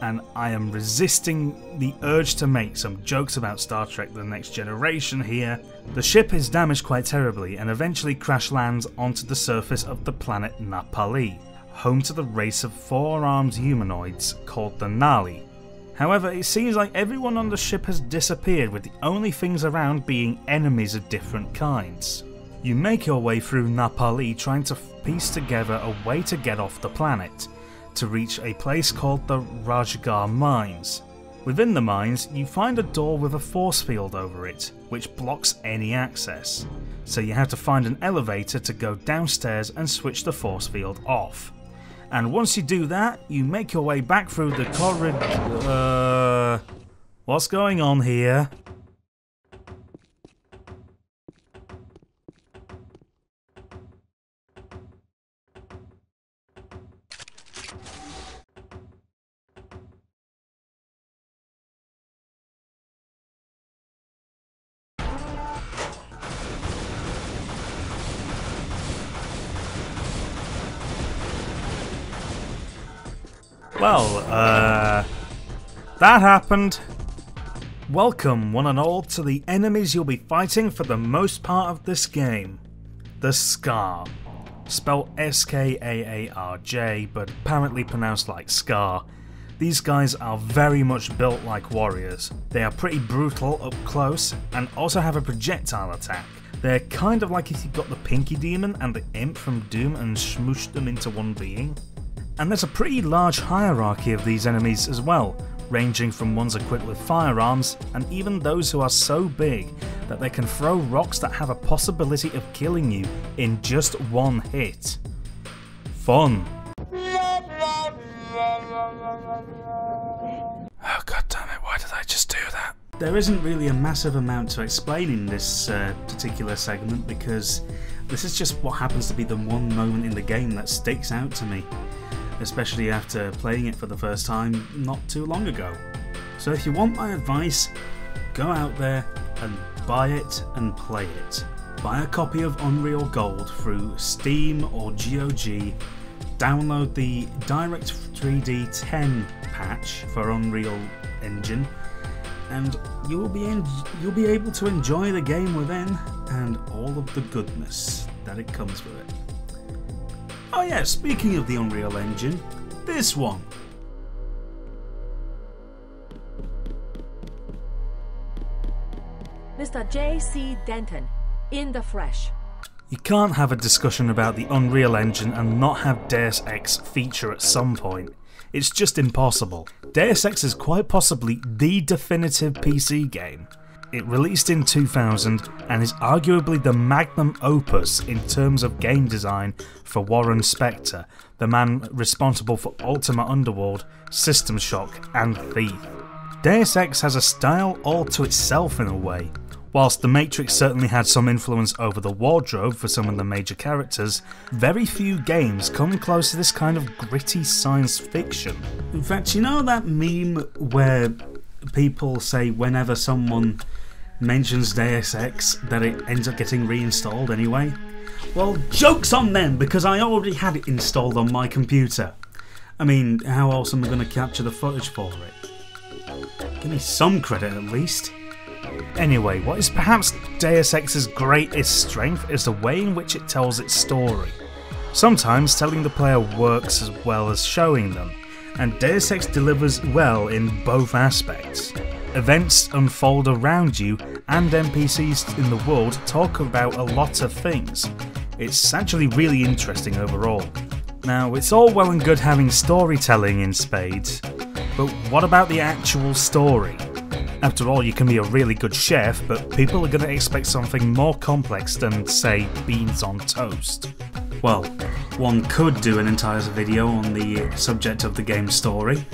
and I am resisting the urge to make some jokes about Star Trek The Next Generation here. The ship is damaged quite terribly and eventually crash lands onto the surface of the planet Napali, home to the race of four-armed humanoids called the Nali. However, it seems like everyone on the ship has disappeared, with the only things around being enemies of different kinds. You make your way through Napali trying to piece together a way to get off the planet, to reach a place called the Rajgar Mines. Within the mines, you find a door with a force field over it, which blocks any access, so you have to find an elevator to go downstairs and switch the force field off. And once you do that, you make your way back through the corridor. What's going on here? Well, that happened. Welcome, one and all, to the enemies you'll be fighting for the most part of this game. The Scar. Spelled S-K-A-A-R-J, but apparently pronounced like Scar. These guys are very much built like warriors. They are pretty brutal up close, and also have a projectile attack. They're kind of like if you got the Pinky Demon and the Imp from Doom and smooshed them into one being. And there's a pretty large hierarchy of these enemies as well, ranging from ones equipped with firearms, and even those who are so big that they can throw rocks that have a possibility of killing you in just one hit. Fun. Oh god damn it, why did I just do that? There isn't really a massive amount to explain in this particular segment, because this is just what happens to be the one moment in the game that sticks out to me, especially after playing it for the first time not too long ago. So if you want my advice, go out there and buy it and play it. Buy a copy of Unreal Gold through Steam or GOG, download the Direct 3D 10 patch for Unreal Engine, and you'll be able to enjoy the game within and all of the goodness that it comes with it. Oh yeah, speaking of the Unreal Engine, this one. Mr. J.C. Denton, in the flesh. You can't have a discussion about the Unreal Engine and not have Deus Ex feature at some point. It's just impossible. Deus Ex is quite possibly the definitive PC game. It released in 2000 and is arguably the magnum opus in terms of game design for Warren Spector, the man responsible for Ultima Underworld, System Shock and Thief. Deus Ex has a style all to itself in a way. Whilst The Matrix certainly had some influence over the wardrobe for some of the major characters, very few games come close to this kind of gritty science fiction. In fact, you know that meme where people say whenever someone mentions Deus Ex that it ends up getting reinstalled anyway? Well, joke's on them, because I already had it installed on my computer. I mean, how else am I going to capture the footage for it? Give me some credit at least. Anyway, what is perhaps Deus Ex's greatest strength is the way in which it tells its story. Sometimes telling the player works as well as showing them, and Deus Ex delivers well in both aspects. Events unfold around you, and NPCs in the world talk about a lot of things. It's actually really interesting overall. Now, it's all well and good having storytelling in spades, but what about the actual story? After all, you can be a really good chef, but people are going to expect something more complex than, say, beans on toast. Well, one could do an entire video on the subject of the game's story.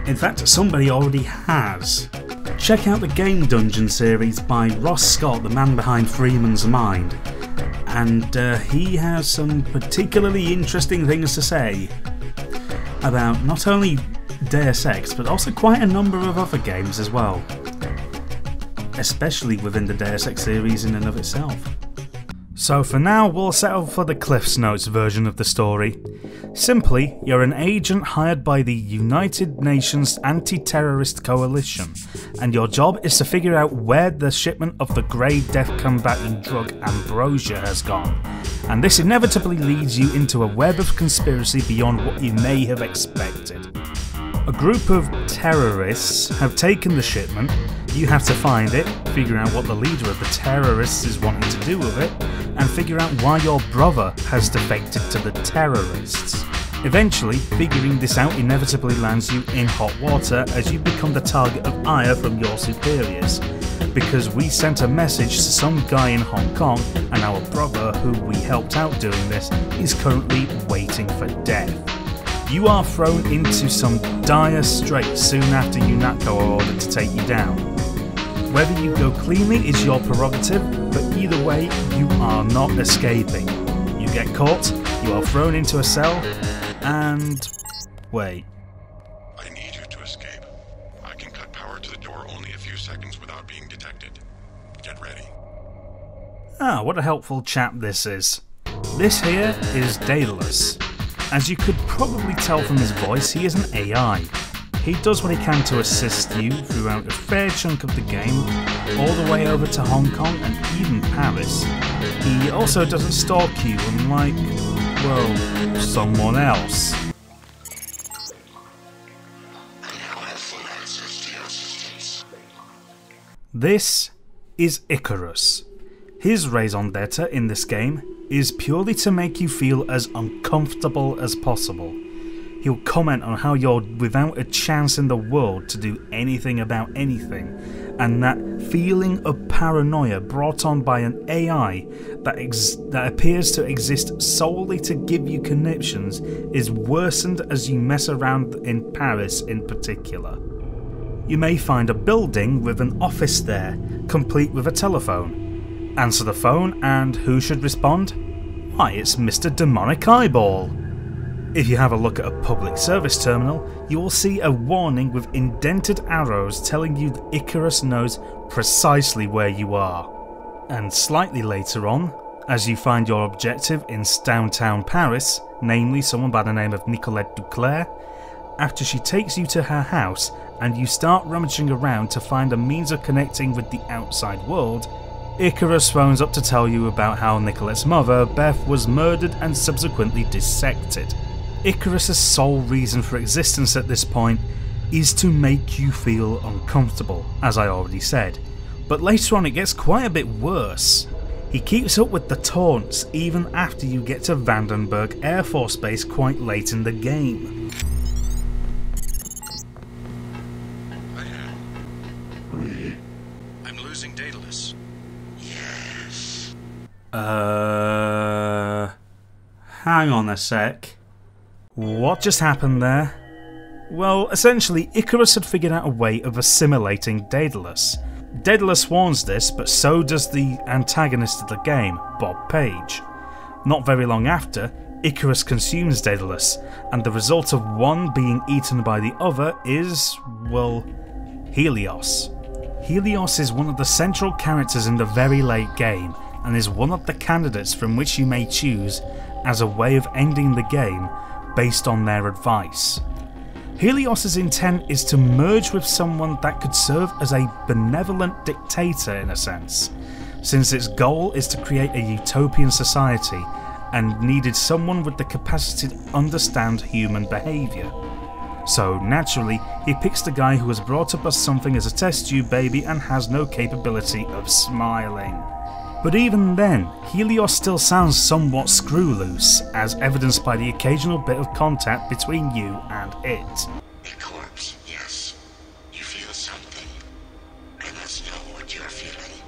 In fact, somebody already has. Check out the Game Dungeon series by Ross Scott, the man behind Freeman's Mind, and he has some particularly interesting things to say about not only Deus Ex, but also quite a number of other games as well, especially within the Deus Ex series in and of itself. So for now, we'll settle for the Cliff's Notes version of the story. Simply, you're an agent hired by the United Nations Anti-Terrorist Coalition, and your job is to figure out where the shipment of the grey death-combating drug ambrosia has gone, and this inevitably leads you into a web of conspiracy beyond what you may have expected. A group of terrorists have taken the shipment. You have to find it, figure out what the leader of the terrorists is wanting to do with it, and figure out why your brother has defected to the terrorists. Eventually, figuring this out inevitably lands you in hot water as you become the target of ire from your superiors, because we sent a message to some guy in Hong Kong, and our brother, who we helped out doing this, is currently waiting for death. You are thrown into some dire straits soon after UNATCO are ordered to take you down. Whether you go cleanly is your prerogative, but either way, you are not escaping. You get caught, you are thrown into a cell, and... wait. I need you to escape. I can cut power to the door only a few seconds without being detected. Get ready. Ah, what a helpful chap this is. This here is Daedalus. As you could probably tell from his voice, he is an AI. He does what he can to assist you throughout a fair chunk of the game, all the way over to Hong Kong and even Paris. He also doesn't stalk you unlike, well, someone else. This is Icarus. His raison d'etre in this game is purely to make you feel as uncomfortable as possible. He'll comment on how you're without a chance in the world to do anything about anything, and that feeling of paranoia brought on by an AI that appears to exist solely to give you conniptions is worsened as you mess around in Paris in particular. You may find a building with an office there, complete with a telephone. Answer the phone, and who should respond? Why, it's Mr. Demonic Eyeball. If you have a look at a public service terminal, you will see a warning with indented arrows telling you that Icarus knows precisely where you are. And slightly later on, as you find your objective in downtown Paris, namely someone by the name of Nicolette Duclair, after she takes you to her house and you start rummaging around to find a means of connecting with the outside world, Icarus phones up to tell you about how Nicolette's mother, Beth, was murdered and subsequently dissected. Icarus's sole reason for existence at this point is to make you feel uncomfortable, as I already said, but later on it gets quite a bit worse. He keeps up with the taunts even after you get to Vandenberg Air Force Base quite late in the game. I'm losing Daedalus. Yes. Hang on a sec. What just happened there? Well, essentially, Icarus had figured out a way of assimilating Daedalus. Daedalus warns this, but so does the antagonist of the game, Bob Page. Not very long after, Icarus consumes Daedalus, and the result of one being eaten by the other is, well, Helios. Helios is one of the central characters in the very late game, and is one of the candidates from which you may choose as a way of ending the game based on their advice. Helios's intent is to merge with someone that could serve as a benevolent dictator in a sense, since its goal is to create a utopian society and needed someone with the capacity to understand human behaviour. So naturally, he picks the guy who was brought up as something as a test tube baby and has no capability of smiling. But even then, Helios still sounds somewhat screw loose, as evidenced by the occasional bit of contact between you and it. A corpse, yes. You feel something. I must know what you're feeling.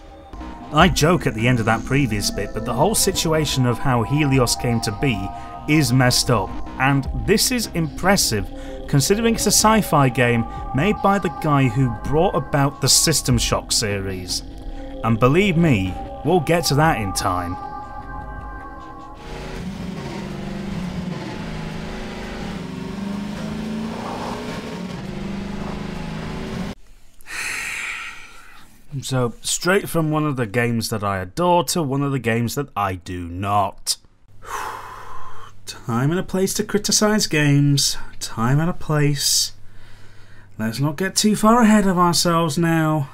I joke at the end of that previous bit, but the whole situation of how Helios came to be is messed up, and this is impressive considering it's a sci-fi game made by the guy who brought about the System Shock series. And believe me, we'll get to that in time. So, straight from one of the games that I adore to one of the games that I do not. Time and a place to criticise games. Time and a place. Let's not get too far ahead of ourselves now.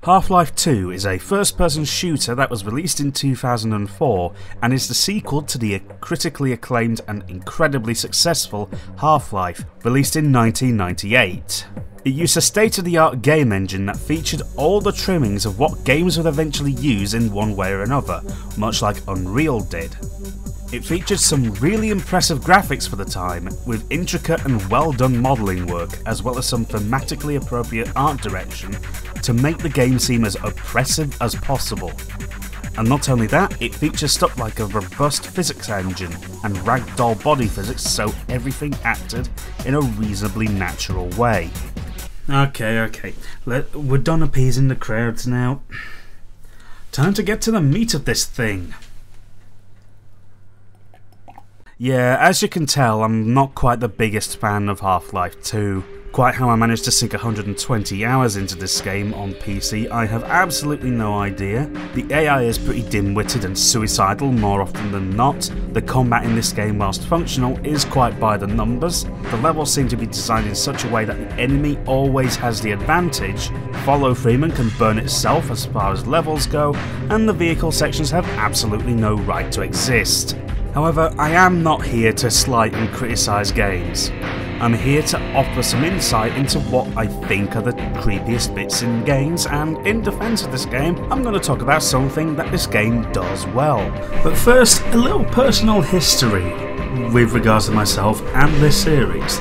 Half-Life 2 is a first-person shooter that was released in 2004 and is the sequel to the critically acclaimed and incredibly successful Half-Life, released in 1998. It used a state-of-the-art game engine that featured all the trimmings of what games would eventually use in one way or another, much like Unreal did. It featured some really impressive graphics for the time, with intricate and well-done modelling work, as well as some thematically appropriate art direction to make the game seem as oppressive as possible. And not only that, it features stuff like a robust physics engine and ragdoll body physics, so everything acted in a reasonably natural way. Okay, we're done appeasing the crowds now. Time to get to the meat of this thing. Yeah, as you can tell, I'm not quite the biggest fan of Half-Life 2. Quite how I managed to sink 120 hours into this game on PC, I have absolutely no idea. The AI is pretty dim-witted and suicidal more often than not. The combat in this game, whilst functional, is quite by the numbers. The levels seem to be designed in such a way that the enemy always has the advantage. Follow Freeman can burn itself as far as levels go, and the vehicle sections have absolutely no right to exist. However, I am not here to slight and criticise games. I'm here to offer some insight into what I think are the creepiest bits in games, and in defence of this game, I'm going to talk about something that this game does well. But first, a little personal history with regards to myself and this series.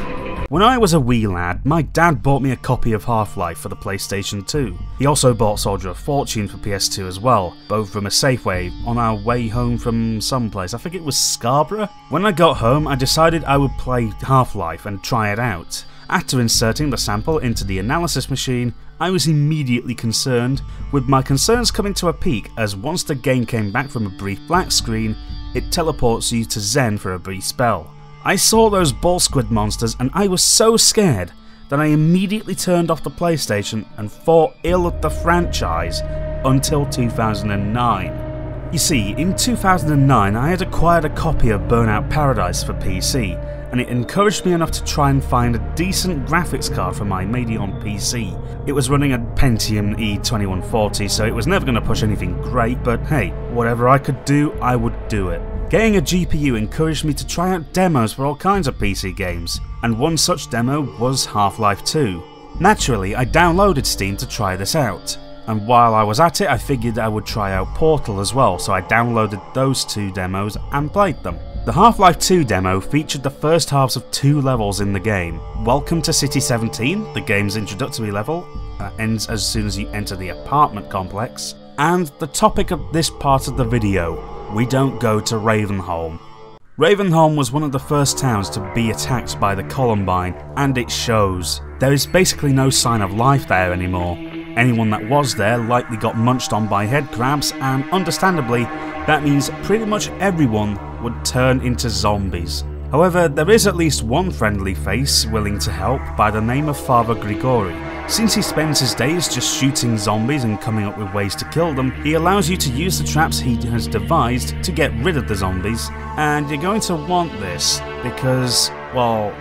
When I was a wee lad, my dad bought me a copy of Half-Life for the PlayStation 2. He also bought Soldier of Fortune for PS2 as well, both from a Safeway on our way home from someplace. I think it was Scarborough. When I got home, I decided I would play Half-Life and try it out. After inserting the sample into the analysis machine, I was immediately concerned, with my concerns coming to a peak as once the game came back from a brief black screen, it teleports you to Zen for a brief spell. I saw those ball squid monsters and I was so scared that I immediately turned off the PlayStation and thought ill of the franchise until 2009. You see, in 2009 I had acquired a copy of Burnout Paradise for PC, and it encouraged me enough to try and find a decent graphics card for my Radeon PC. It was running a Pentium E2140, so it was never going to push anything great, but hey, whatever I could do, I would do it. Getting a GPU encouraged me to try out demos for all kinds of PC games, and one such demo was Half-Life 2. Naturally, I downloaded Steam to try this out, and while I was at it I figured I would try out Portal as well, so I downloaded those two demos and played them. The Half-Life 2 demo featured the first halves of 2 levels in the game. Welcome to City 17, the game's introductory level, that ends as soon as you enter the apartment complex, and the topic of this part of the video, we don't go to Ravenholm. Ravenholm was one of the first towns to be attacked by the Columbine, and it shows. There is basically no sign of life there anymore. Anyone that was there likely got munched on by headcrabs, and understandably, that means pretty much everyone would turn into zombies. However, there is at least one friendly face willing to help by the name of Father Grigori. Since he spends his days just shooting zombies and coming up with ways to kill them, he allows you to use the traps he has devised to get rid of the zombies, and you're going to want this because, well,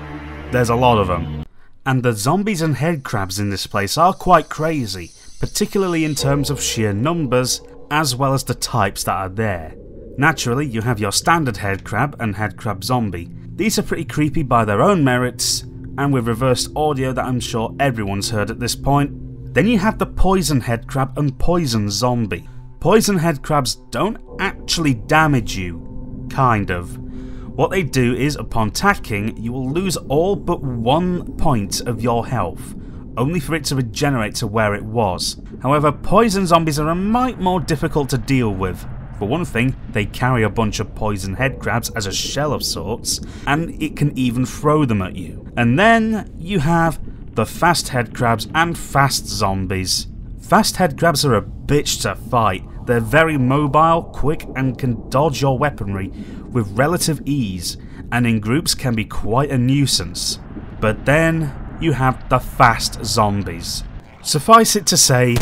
there's a lot of them. And the zombies and headcrabs in this place are quite crazy, particularly in terms of sheer numbers, as well as the types that are there. Naturally, you have your standard headcrab and headcrab zombie. These are pretty creepy by their own merits, and with reversed audio that I'm sure everyone's heard at this point. Then you have the poison headcrab and poison zombie. Poison headcrabs don't actually damage you, kind of. What they do is, upon attacking, you will lose all but 1 point of your health, only for it to regenerate to where it was. However, poison zombies are a mite more difficult to deal with. For one thing, they carry a bunch of poison headcrabs as a shell of sorts, and it can even throw them at you. And then you have the fast headcrabs and fast zombies. Fast headcrabs are a bitch to fight. They're very mobile, quick, and can dodge your weaponry with relative ease, and in groups can be quite a nuisance. But then you have the fast zombies. Suffice it to say,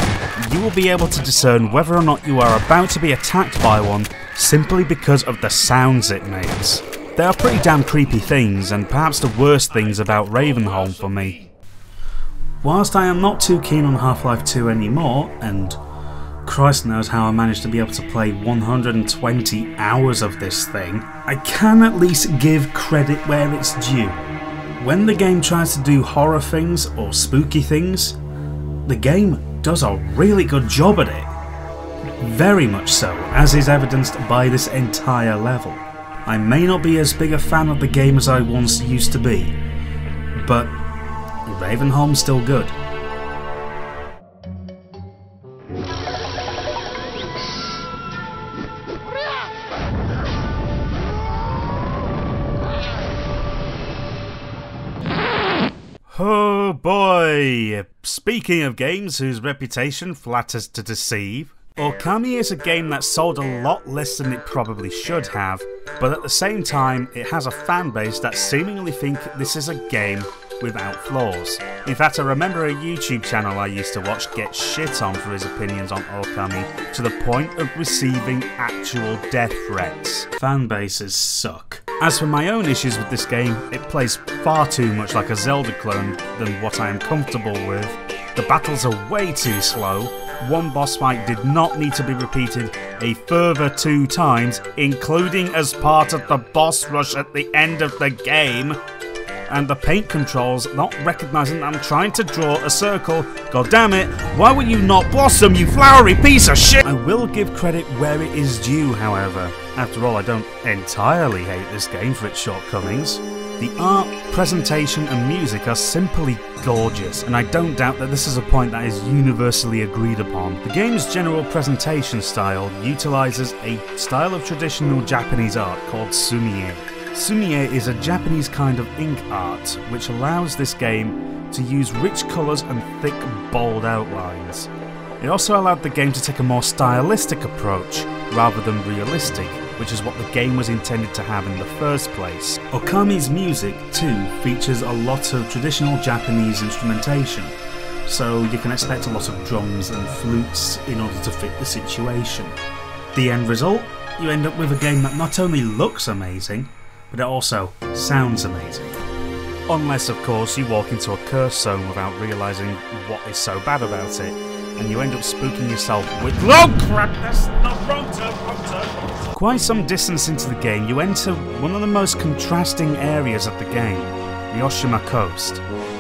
you will be able to discern whether or not you are about to be attacked by one simply because of the sounds it makes. They are pretty damn creepy things, and perhaps the worst things about Ravenholm for me. Whilst I am not too keen on Half-Life 2 anymore, and Christ knows how I managed to be able to play 120 hours of this thing, I can at least give credit where it's due. When the game tries to do horror things or spooky things, the game does a really good job at it. Very much so, as is evidenced by this entire level. I may not be as big a fan of the game as I once used to be, but Ravenholm's still good. Oh boy! Speaking of games whose reputation flatters to deceive, Okami is a game that sold a lot less than it probably should have, but at the same time it has a fan base that seemingly think this is a game without flaws. In fact, I remember a YouTube channel I used to watch get shit on for his opinions on Okami to the point of receiving actual death threats. Fan bases suck. As for my own issues with this game, it plays far too much like a Zelda clone than what I am comfortable with. The battles are way too slow. One boss fight did not need to be repeated a further 2 times, including as part of the boss rush at the end of the game. And the paint controls not recognising that I'm trying to draw a circle. God damn it, why would you not blossom, you flowery piece of shit? I will give credit where it is due, however. After all, I don't entirely hate this game for its shortcomings. The art, presentation and music are simply gorgeous, and I don't doubt that this is a point that is universally agreed upon. The game's general presentation style utilises a style of traditional Japanese art called sumie. Sumie is a Japanese kind of ink art which allows this game to use rich colours and thick, bold outlines. It also allowed the game to take a more stylistic approach rather than realistic, which is what the game was intended to have in the first place. Okami's music, too, features a lot of traditional Japanese instrumentation, so you can expect a lot of drums and flutes in order to fit the situation. The end result? You end up with a game that not only looks amazing, but it also sounds amazing. Unless, of course, you walk into a cursed zone without realising what is so bad about it, and you end up spooking yourself with— oh crap, that's not wrong turn. Quite some distance into the game, you enter one of the most contrasting areas of the game, the Oshima coast.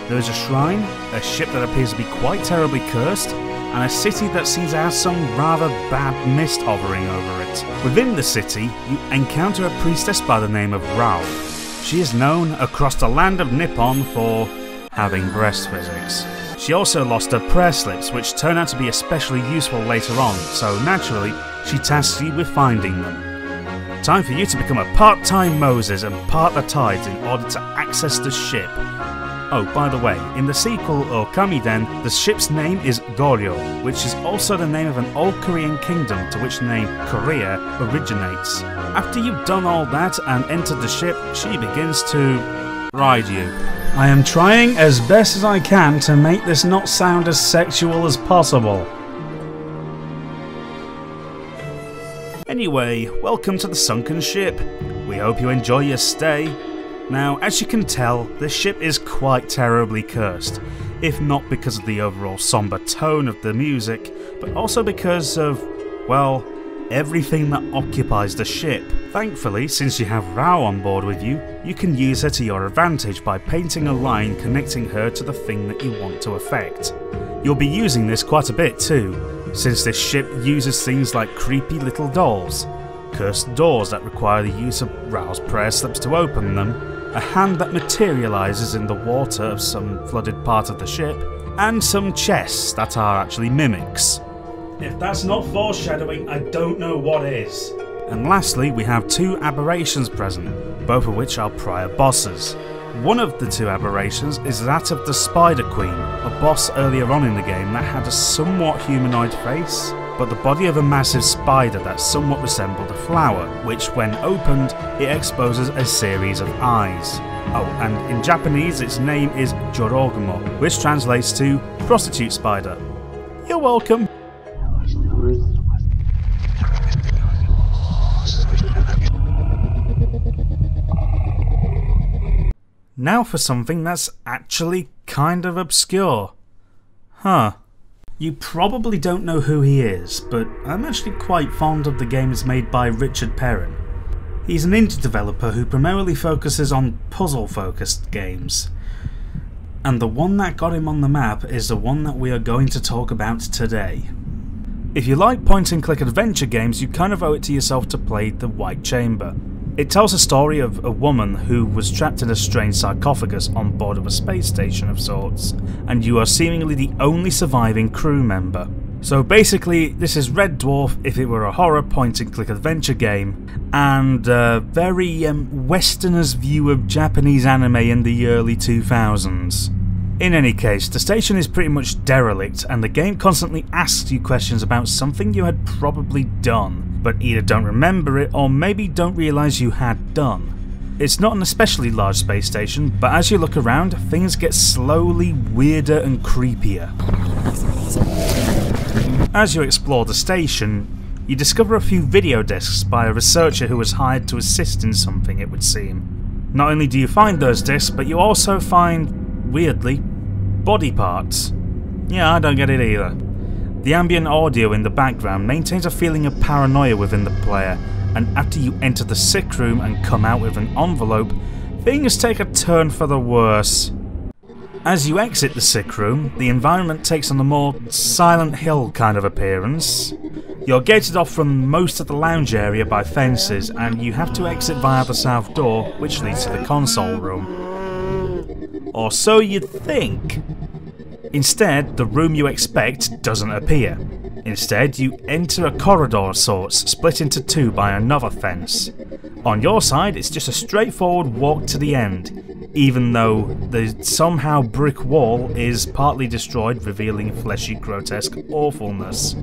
There is a shrine, a ship that appears to be quite terribly cursed, and a city that seems to have some rather bad mist hovering over it. Within the city, you encounter a priestess by the name of Rao. She is known across the land of Nippon for having breast physics. She also lost her prayer slips, which turn out to be especially useful later on, so naturally, she tasks you with finding them. Time for you to become a part-time Moses and part the tides in order to access the ship. Oh, by the way, in the sequel, Okamiden, the ship's name is Goryo, which is also the name of an old Korean kingdom to which the name Korea originates. After you've done all that and entered the ship, she begins to ride you. I am trying as best as I can to make this not sound as sexual as possible. Anyway, welcome to the sunken ship. We hope you enjoy your stay. Now, as you can tell, this ship is quite terribly cursed, if not because of the overall somber tone of the music, but also because of, well, everything that occupies the ship. Thankfully, since you have Rao on board with you, you can use her to your advantage by painting a line connecting her to the thing that you want to affect. You'll be using this quite a bit too, since this ship uses things like creepy little dolls, cursed doors that require the use of Rao's prayer slips to open them, a hand that materialises in the water of some flooded part of the ship, and some chests that are actually mimics. If that's not foreshadowing, I don't know what is. And lastly, we have two aberrations present, both of which are prior bosses. One of the two aberrations is that of the Spider Queen, a boss earlier on in the game that had a somewhat humanoid face, but the body of a massive spider that somewhat resembled a flower, which when opened, it exposes a series of eyes. Oh, and in Japanese its name is Jorogumo, which translates to prostitute spider. You're welcome. Now for something that's actually kind of obscure. Huh. You probably don't know who he is, but I'm actually quite fond of the games made by Richard Perrin. He's an indie developer who primarily focuses on puzzle-focused games. And the one that got him on the map is the one that we are going to talk about today. If you like point-and-click adventure games, you kind of owe it to yourself to play The White Chamber. It tells a story of a woman who was trapped in a strange sarcophagus on board of a space station of sorts, and you are seemingly the only surviving crew member. So basically, this is Red Dwarf if it were a horror point-and-click adventure game, and a very Westerners' view of Japanese anime in the early 2000s. In any case, the station is pretty much derelict, and the game constantly asks you questions about something you had probably done, but either don't remember it or maybe don't realise you had done. It's not an especially large space station, but as you look around, things get slowly weirder and creepier. As you explore the station, you discover a few video discs by a researcher who was hired to assist in something, it would seem. Not only do you find those discs, but you also find, weirdly, body parts. Yeah, I don't get it either. The ambient audio in the background maintains a feeling of paranoia within the player, and after you enter the sick room and come out with an envelope, things take a turn for the worse. As you exit the sick room, the environment takes on a more Silent Hill kind of appearance. You're gated off from most of the lounge area by fences, and you have to exit via the south door, which leads to the console room. Or so you'd think. Instead, the room you expect doesn't appear. Instead, you enter a corridor of sorts, split into two by another fence. On your side, it's just a straightforward walk to the end, even though the somehow brick wall is partly destroyed, revealing fleshy, grotesque awfulness.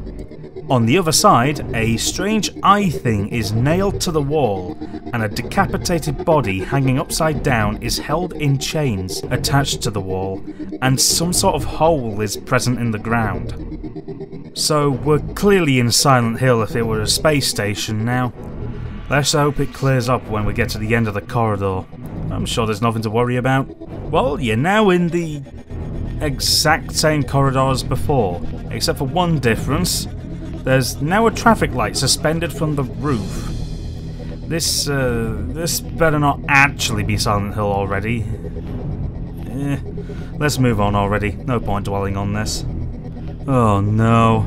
On the other side, a strange eye thing is nailed to the wall, and a decapitated body hanging upside down is held in chains attached to the wall, and some sort of hole is present in the ground. So we're clearly in Silent Hill if it were a space station now. Let's hope it clears up when we get to the end of the corridor. I'm sure there's nothing to worry about. Well, you're now in the exact same corridor as before, except for one difference. There's now a traffic light suspended from the roof. This better not actually be Silent Hill already. Let's move on already. No point dwelling on this. Oh no.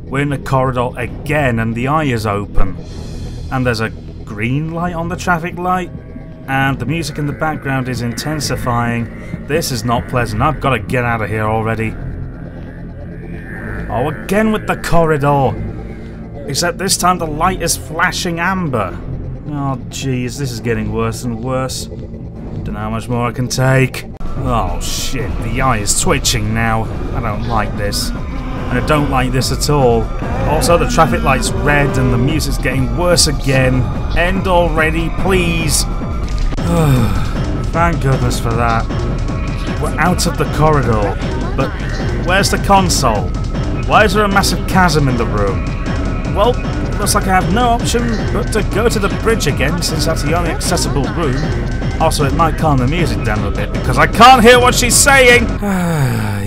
We're in the corridor again and the eye is open. And there's a green light on the traffic light. And the music in the background is intensifying. This is not pleasant. I've got to get out of here already. Oh, again with the corridor. Except this time the light is flashing amber. Oh jeez, this is getting worse and worse. Don't know how much more I can take. Oh shit, the eye is twitching now. I don't like this. And I don't like this at all. Also, the traffic light's red and the music's getting worse again. End already, please. Thank goodness for that. We're out of the corridor. But where's the console? Why is there a massive chasm in the room? Well, looks like I have no option but to go to the bridge again, since that's the only accessible room. Also, it might calm the music down a bit because I can't hear what she's saying!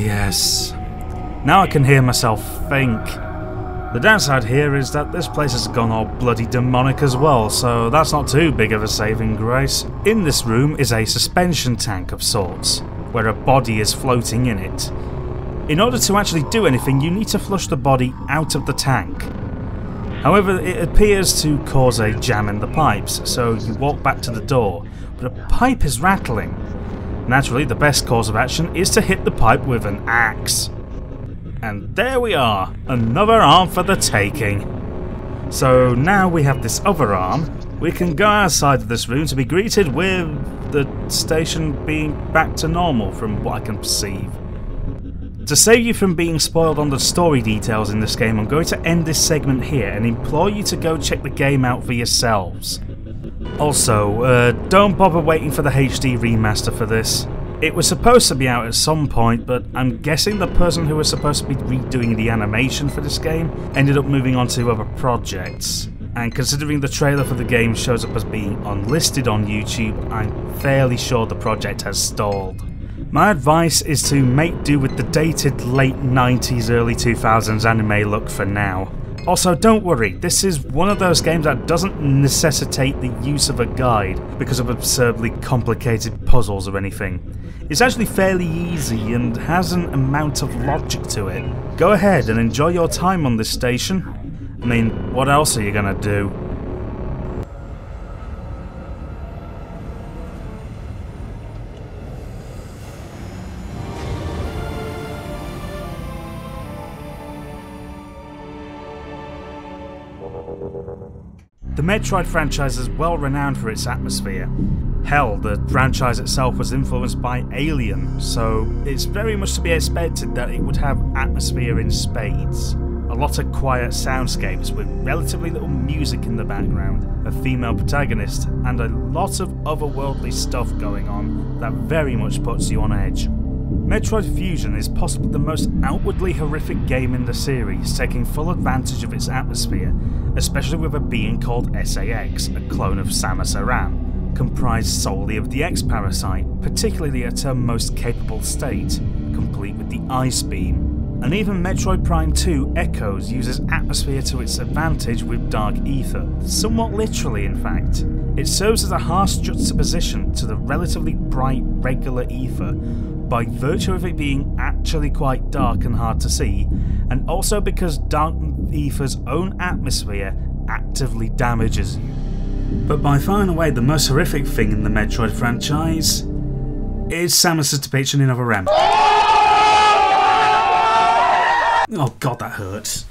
Yes. Now I can hear myself think. The downside here is that this place has gone all bloody demonic as well, so that's not too big of a saving grace. In this room is a suspension tank of sorts, where a body is floating in it. In order to actually do anything, you need to flush the body out of the tank. However, it appears to cause a jam in the pipes, so you walk back to the door, but a pipe is rattling. Naturally, the best course of action is to hit the pipe with an axe. And there we are, another arm for the taking. So now we have this other arm, we can go outside of this room to be greeted with the station being back to normal from what I can perceive. To save you from being spoiled on the story details in this game, I'm going to end this segment here and implore you to go check the game out for yourselves. Also, don't bother waiting for the HD remaster for this. It was supposed to be out at some point, but I'm guessing the person who was supposed to be redoing the animation for this game ended up moving on to other projects. And considering the trailer for the game shows up as being unlisted on YouTube, I'm fairly sure the project has stalled. My advice is to make do with the dated late 90s, early 2000s anime look for now. Also, don't worry, this is one of those games that doesn't necessitate the use of a guide because of absurdly complicated puzzles or anything. It's actually fairly easy and has an amount of logic to it. Go ahead and enjoy your time on this station. I mean, what else are you gonna do? The Metroid franchise is well renowned for its atmosphere. Hell, the franchise itself was influenced by Alien, so it's very much to be expected that it would have atmosphere in spades. A lot of quiet soundscapes with relatively little music in the background, a female protagonist, and a lot of otherworldly stuff going on that very much puts you on edge. Metroid Fusion is possibly the most outwardly horrific game in the series, taking full advantage of its atmosphere, especially with a being called SAX, a clone of Samus Aran, comprised solely of the X-Parasite, particularly at her most capable state, complete with the Ice Beam. And even Metroid Prime 2 Echoes uses atmosphere to its advantage with Dark Ether, somewhat literally in fact. It serves as a harsh juxtaposition to the relatively bright regular ether, by virtue of it being actually quite dark and hard to see, and also because Dark Ether's own atmosphere actively damages you. But by far and away the most horrific thing in the Metroid franchise is Samus's depiction in Other M. Oh god, that hurts.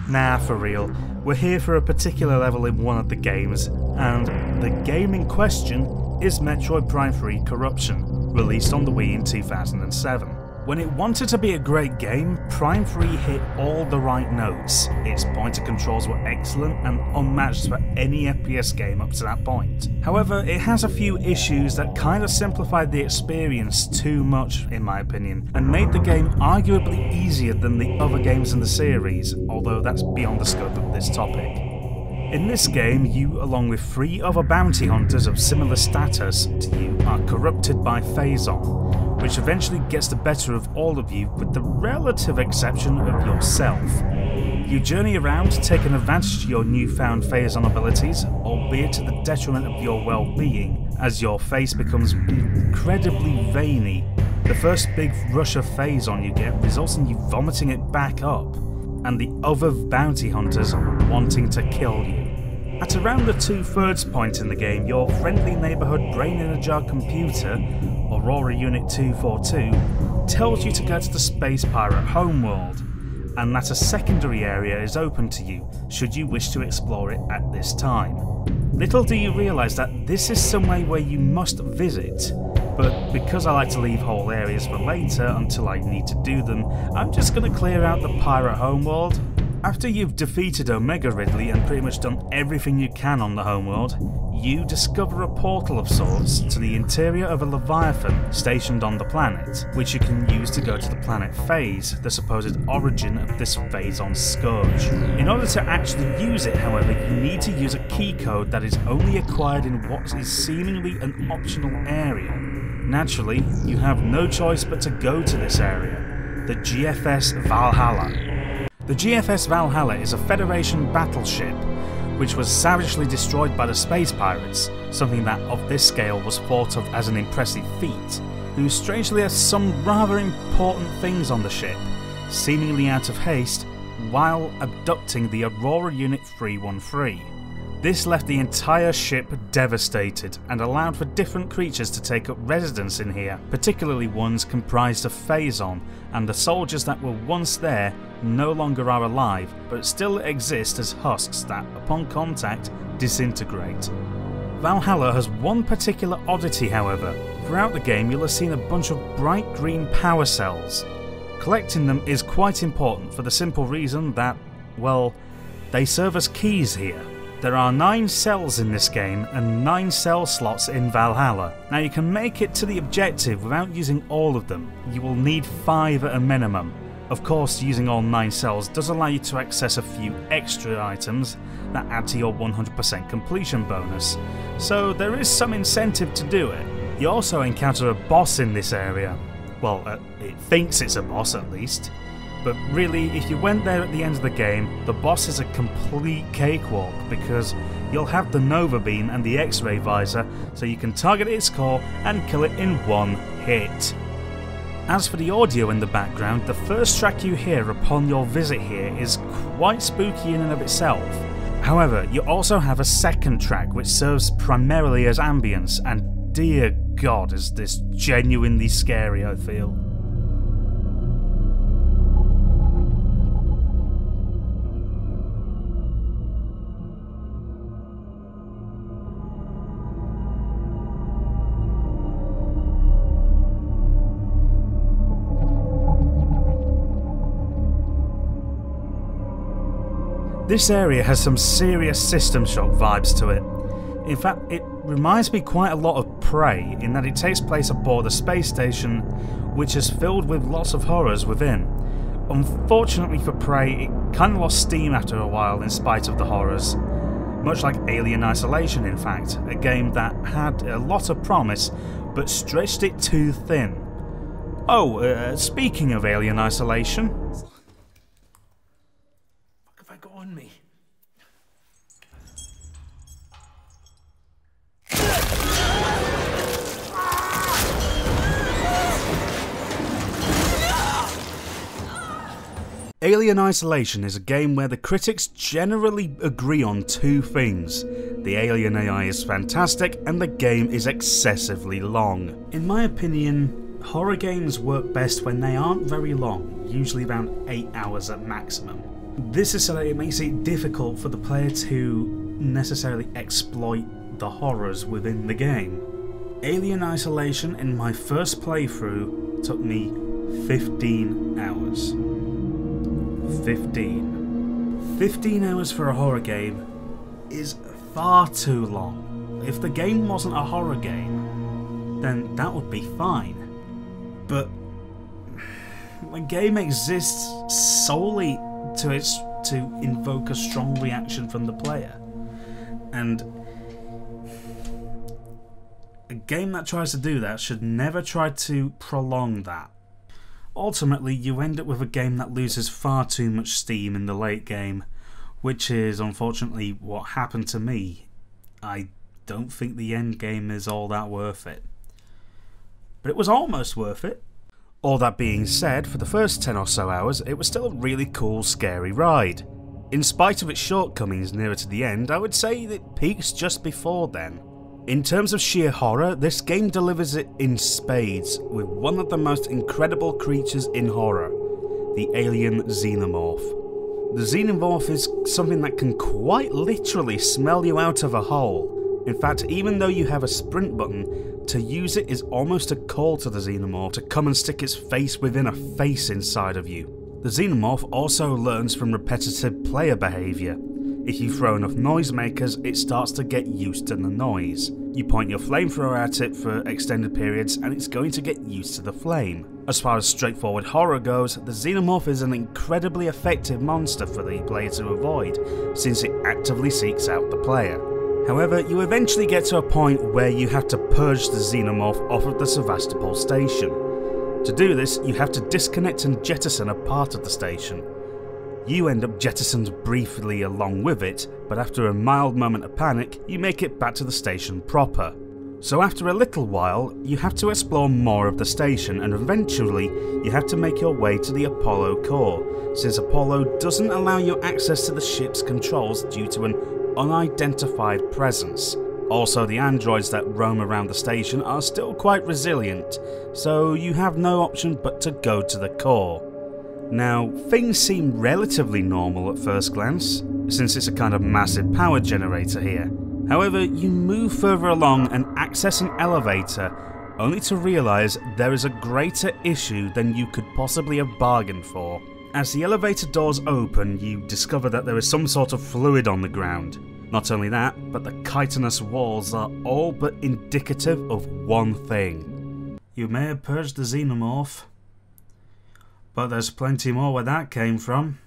Nah, for real. We're here for a particular level in one of the games, and the game in question is Metroid Prime 3 Corruption, released on the Wii in 2007. When it wanted to be a great game, Prime 3 hit all the right notes. Its pointer controls were excellent and unmatched for any FPS game up to that point. However, it has a few issues that kind of simplified the experience too much, in my opinion, and made the game arguably easier than the other games in the series, although that's beyond the scope of this topic. In this game, you, along with 3 other bounty hunters of similar status to you, are corrupted by Phazon, which eventually gets the better of all of you with the relative exception of yourself. You journey around, taking advantage of your newfound Phazon abilities, albeit to the detriment of your well-being, as your face becomes incredibly veiny. The first big rush of Phazon you get results in you vomiting it back up, and the other bounty hunters wanting to kill you. At around the 2/3 point in the game, your friendly neighbourhood brain-in-a-jar computer, Aurora Unit 242, tells you to go to the Space Pirate homeworld, and that a secondary area is open to you, should you wish to explore it at this time. Little do you realise that this is somewhere where you must visit, but because I like to leave whole areas for later until I need to do them, I'm just going to clear out the Pirate homeworld. After you've defeated Omega Ridley and pretty much done everything you can on the homeworld, you discover a portal of sorts to the interior of a Leviathan stationed on the planet, which you can use to go to the planet Phase, the supposed origin of this Phazon scourge. In order to actually use it, however, you need to use a key code that is only acquired in what is seemingly an optional area. Naturally, you have no choice but to go to this area, the GFS Valhalla. The GFS Valhalla is a Federation battleship which was savagely destroyed by the Space Pirates, something that of this scale was thought of as an impressive feat, who strangely has some rather important things on the ship, seemingly out of haste, while abducting the Aurora Unit 313. This left the entire ship devastated and allowed for different creatures to take up residence in here, particularly ones comprised of Phazon, and the soldiers that were once there no longer are alive, but still exist as husks that, upon contact, disintegrate. Valhalla has one particular oddity, however. Throughout the game you'll have seen a bunch of bright green power cells. Collecting them is quite important for the simple reason that, well, they serve as keys here. There are 9 cells in this game and 9 cell slots in Valhalla. Now you can make it to the objective without using all of them. You will need 5 at a minimum. Of course, using all 9 cells does allow you to access a few extra items that add to your 100% completion bonus, so there is some incentive to do it. You also encounter a boss in this area. Well, it thinks it's a boss at least. But really, if you went there at the end of the game, the boss is a complete cakewalk because you'll have the Nova Beam and the X-ray visor, so you can target its core and kill it in one hit. As for the audio in the background, the first track you hear upon your visit here is quite spooky in and of itself. However, you also have a second track which serves primarily as ambience, and dear God is this genuinely scary, I feel. This area has some serious System Shock vibes to it. In fact, it reminds me quite a lot of Prey in that it takes place aboard a space station which is filled with lots of horrors within. Unfortunately for Prey, it kinda lost steam after a while in spite of the horrors. Much like Alien Isolation, in fact, a game that had a lot of promise but stretched it too thin. Oh, speaking of Alien Isolation... Me. Alien Isolation is a game where the critics generally agree on 2 things. The alien AI is fantastic and the game is excessively long. In my opinion, horror games work best when they aren't very long, usually around 8 hours at maximum. This is so that it makes it difficult for the player to necessarily exploit the horrors within the game. Alien Isolation in my first playthrough took me 15 hours. 15 hours for a horror game is far too long. If the game wasn't a horror game, then that would be fine. But the game exists solely to invoke a strong reaction from the player. And a game that tries to do that should never try to prolong that. Ultimately, you end up with a game that loses far too much steam in the late game, which is unfortunately what happened to me. I don't think the end game is all that worth it. But it was almost worth it. All that being said, for the first 10 or so hours, it was still a really cool, scary ride. In spite of its shortcomings nearer to the end, I would say it peaks just before then. In terms of sheer horror, this game delivers it in spades with one of the most incredible creatures in horror, the alien xenomorph. The xenomorph is something that can quite literally smell you out of a hole. In fact, even though you have a sprint button, to use it is almost a call to the xenomorph to come and stick its face within a face inside of you. The xenomorph also learns from repetitive player behaviour. If you throw enough noisemakers, it starts to get used to the noise. You point your flamethrower at it for extended periods and it's going to get used to the flame. As far as straightforward horror goes, the xenomorph is an incredibly effective monster for the player to avoid, since it actively seeks out the player. However, you eventually get to a point where you have to purge the xenomorph off of the Sevastopol station. To do this, you have to disconnect and jettison a part of the station. You end up jettisoned briefly along with it, but after a mild moment of panic, you make it back to the station proper. So after a little while, you have to explore more of the station, and eventually you have to make your way to the Apollo core, since Apollo doesn't allow you access to the ship's controls due to an unidentified presence. Also, the androids that roam around the station are still quite resilient, so you have no option but to go to the core. Now, things seem relatively normal at first glance, since it's a kind of massive power generator here. However, you move further along and access an elevator, only to realise there is a greater issue than you could possibly have bargained for. As the elevator doors open, you discover that there is some sort of fluid on the ground. Not only that, but the chitinous walls are all but indicative of one thing. You may have purged the xenomorph, but there's plenty more where that came from.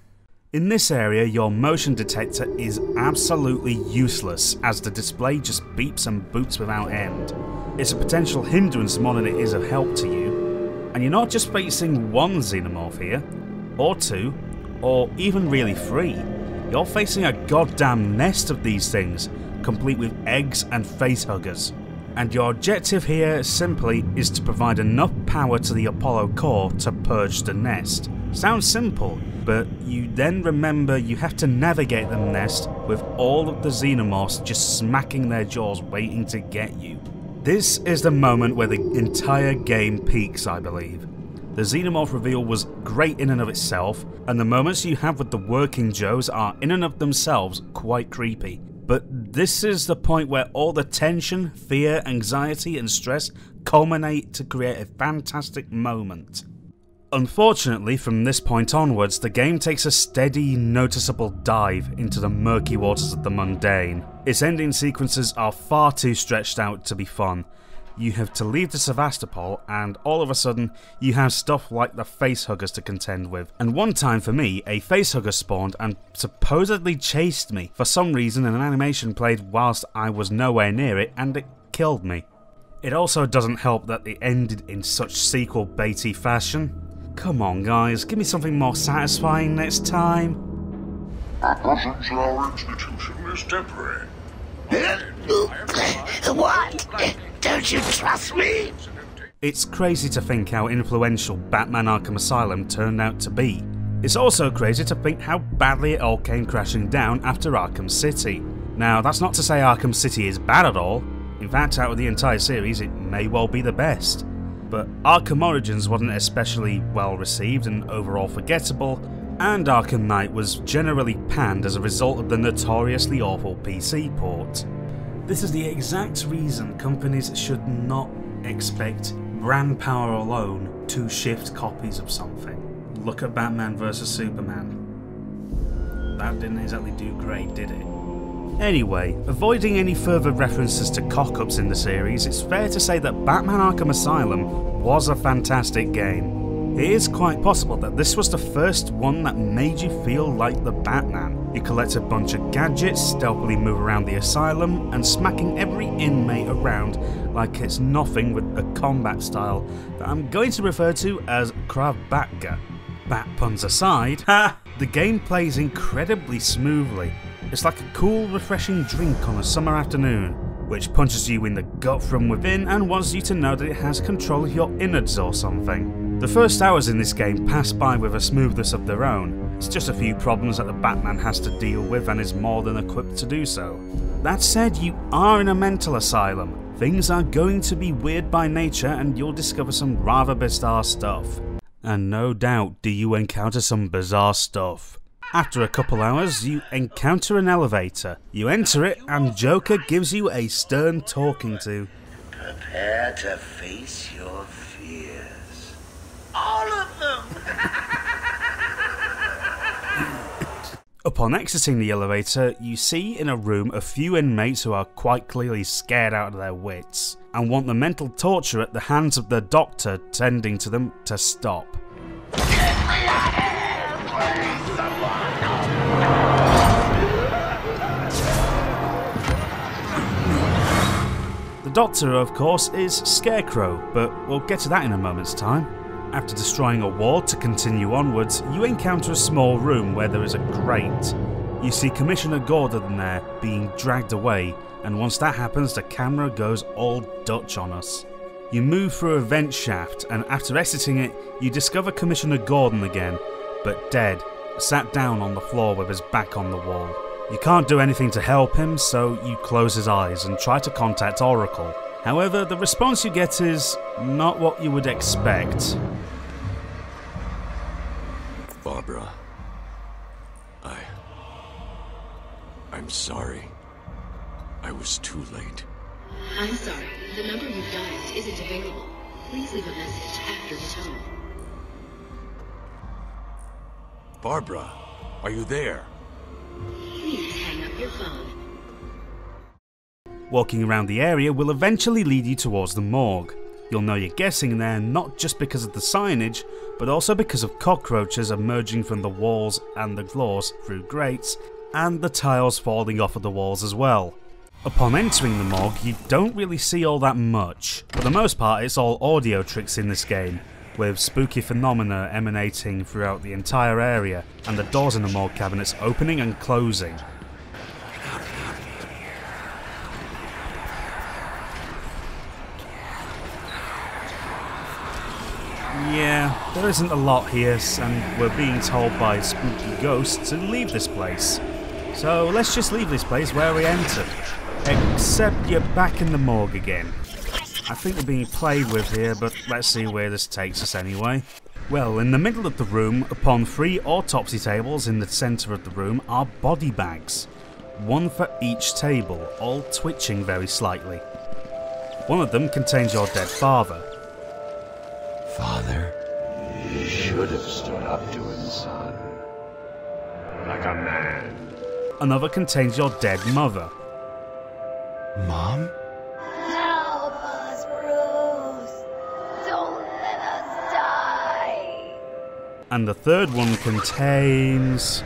In this area, your motion detector is absolutely useless, as the display just beeps and boots without end. It's a potential hindrance more than it is of help to you. And you're not just facing one xenomorph here, or two, or even really three. You're facing a goddamn nest of these things, complete with eggs and facehuggers. And your objective here simply is to provide enough power to the Apollo core to purge the nest. Sounds simple, but you then remember you have to navigate the nest with all of the xenomorphs just smacking their jaws waiting to get you. This is the moment where the entire game peaks, I believe. The xenomorph reveal was great in and of itself, and the moments you have with the working Joes are in and of themselves quite creepy. But this is the point where all the tension, fear, anxiety and stress culminate to create a fantastic moment. Unfortunately, from this point onwards, the game takes a steady, noticeable dive into the murky waters of the mundane. Its ending sequences are far too stretched out to be fun. You have to leave the Sevastopol, and all of a sudden, you have stuff like the facehuggers to contend with. And one time for me, a facehugger spawned and supposedly chased me. For some reason, an animation played whilst I was nowhere near it, and it killed me. It also doesn't help that it ended in such sequel-baity fashion. Come on guys, give me something more satisfying next time. Our presence in our institution is temporary. What? Don't you trust me? It's crazy to think how influential Batman Arkham Asylum turned out to be. It's also crazy to think how badly it all came crashing down after Arkham City. Now, that's not to say Arkham City is bad at all. In fact, out of the entire series, it may well be the best. But Arkham Origins wasn't especially well received and overall forgettable, and Arkham Knight was generally panned as a result of the notoriously awful PC port. This is the exact reason companies should not expect brand power alone to shift copies of something. Look at Batman vs Superman. That didn't exactly do great, did it? Anyway, avoiding any further references to cock-ups in the series, it's fair to say that Batman Arkham Asylum was a fantastic game. It is quite possible that this was the first one that made you feel like the Batman. You collect a bunch of gadgets, stealthily move around the asylum, and smacking every inmate around like it's nothing with a combat style that I'm going to refer to as Krav Maga. Bat puns aside, the game plays incredibly smoothly. It's like a cool, refreshing drink on a summer afternoon, which punches you in the gut from within and wants you to know that it has control of your innards or something. The first hours in this game pass by with a smoothness of their own. It's just a few problems that the Batman has to deal with and is more than equipped to do so. That said, you are in a mental asylum. Things are going to be weird by nature and you'll discover some rather bizarre stuff. And no doubt do you encounter some bizarre stuff. After a couple hours, you encounter an elevator. You enter it and Joker gives you a stern talking to. Prepare to face your fears. All of them! Upon exiting the elevator, you see in a room a few inmates who are quite clearly scared out of their wits and want the mental torture at the hands of the doctor tending to them to stop. Get me out of here, please, someone! The doctor, of course, is Scarecrow, but we'll get to that in a moment's time. After destroying a wall to continue onwards, you encounter a small room where there is a grate. You see Commissioner Gordon there being dragged away, and once that happens the camera goes all Dutch on us. You move through a vent shaft, and after exiting it, you discover Commissioner Gordon again, but dead, sat down on the floor with his back on the wall. You can't do anything to help him, so you close his eyes and try to contact Oracle. However, the response you get is not what you would expect. Barbara, I'm sorry. I was too late. I'm sorry. The number you've dialed isn't available. Please leave a message after the tone. Barbara, are you there? Please hang up your phone. Walking around the area will eventually lead you towards the morgue. You'll know you're guessing there not just because of the signage, but also because of cockroaches emerging from the walls and the floors through grates, and the tiles falling off of the walls as well. Upon entering the morgue, you don't really see all that much. For the most part, it's all audio tricks in this game, with spooky phenomena emanating throughout the entire area, and the doors in the morgue cabinets opening and closing. Yeah, there isn't a lot here, and we're being told by spooky ghosts to leave this place. So let's just leave this place where we entered. Except you're back in the morgue again. I think we're being played with here, but let's see where this takes us anyway. Well, in the middle of the room, upon 3 autopsy tables in the centre of the room, are body bags. One for each table, all twitching very slightly. One of them contains your dead father. Father? You should have stood up to him, son. Like a man. Another contains your dead mother. Mom? Help us, Bruce! Don't let us die! And the third one contains...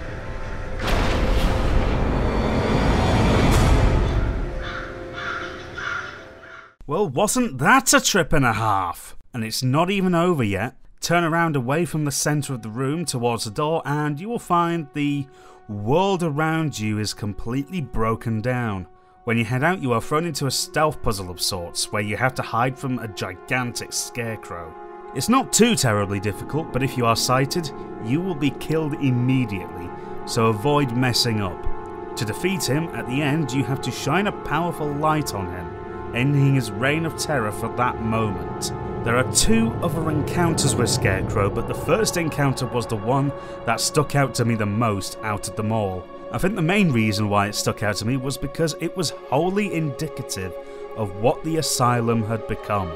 Well, wasn't that a trip and a half? And it's not even over yet. Turn around away from the centre of the room towards the door and you will find the world around you is completely broken down. When you head out, you are thrown into a stealth puzzle of sorts, where you have to hide from a gigantic scarecrow. It's not too terribly difficult, but if you are sighted, you will be killed immediately, so avoid messing up. To defeat him, at the end, you have to shine a powerful light on him, ending his reign of terror for that moment. There are 2 other encounters with Scarecrow, but the first encounter was the one that stuck out to me the most out of them all. I think the main reason why it stuck out to me was because it was wholly indicative of what the asylum had become.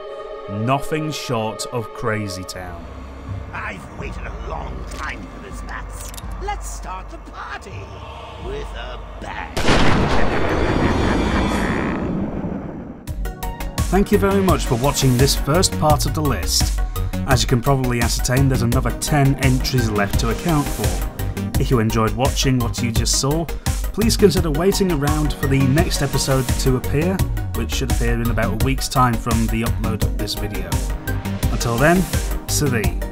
Nothing short of Crazy Town. I've waited a long time for this, lads. Let's start the party with a bang. Thank you very much for watching this first part of the list. As you can probably ascertain, there's another 10 entries left to account for. If you enjoyed watching what you just saw, please consider waiting around for the next episode to appear, which should appear in about a week's time from the upload of this video. Until then, Sadi.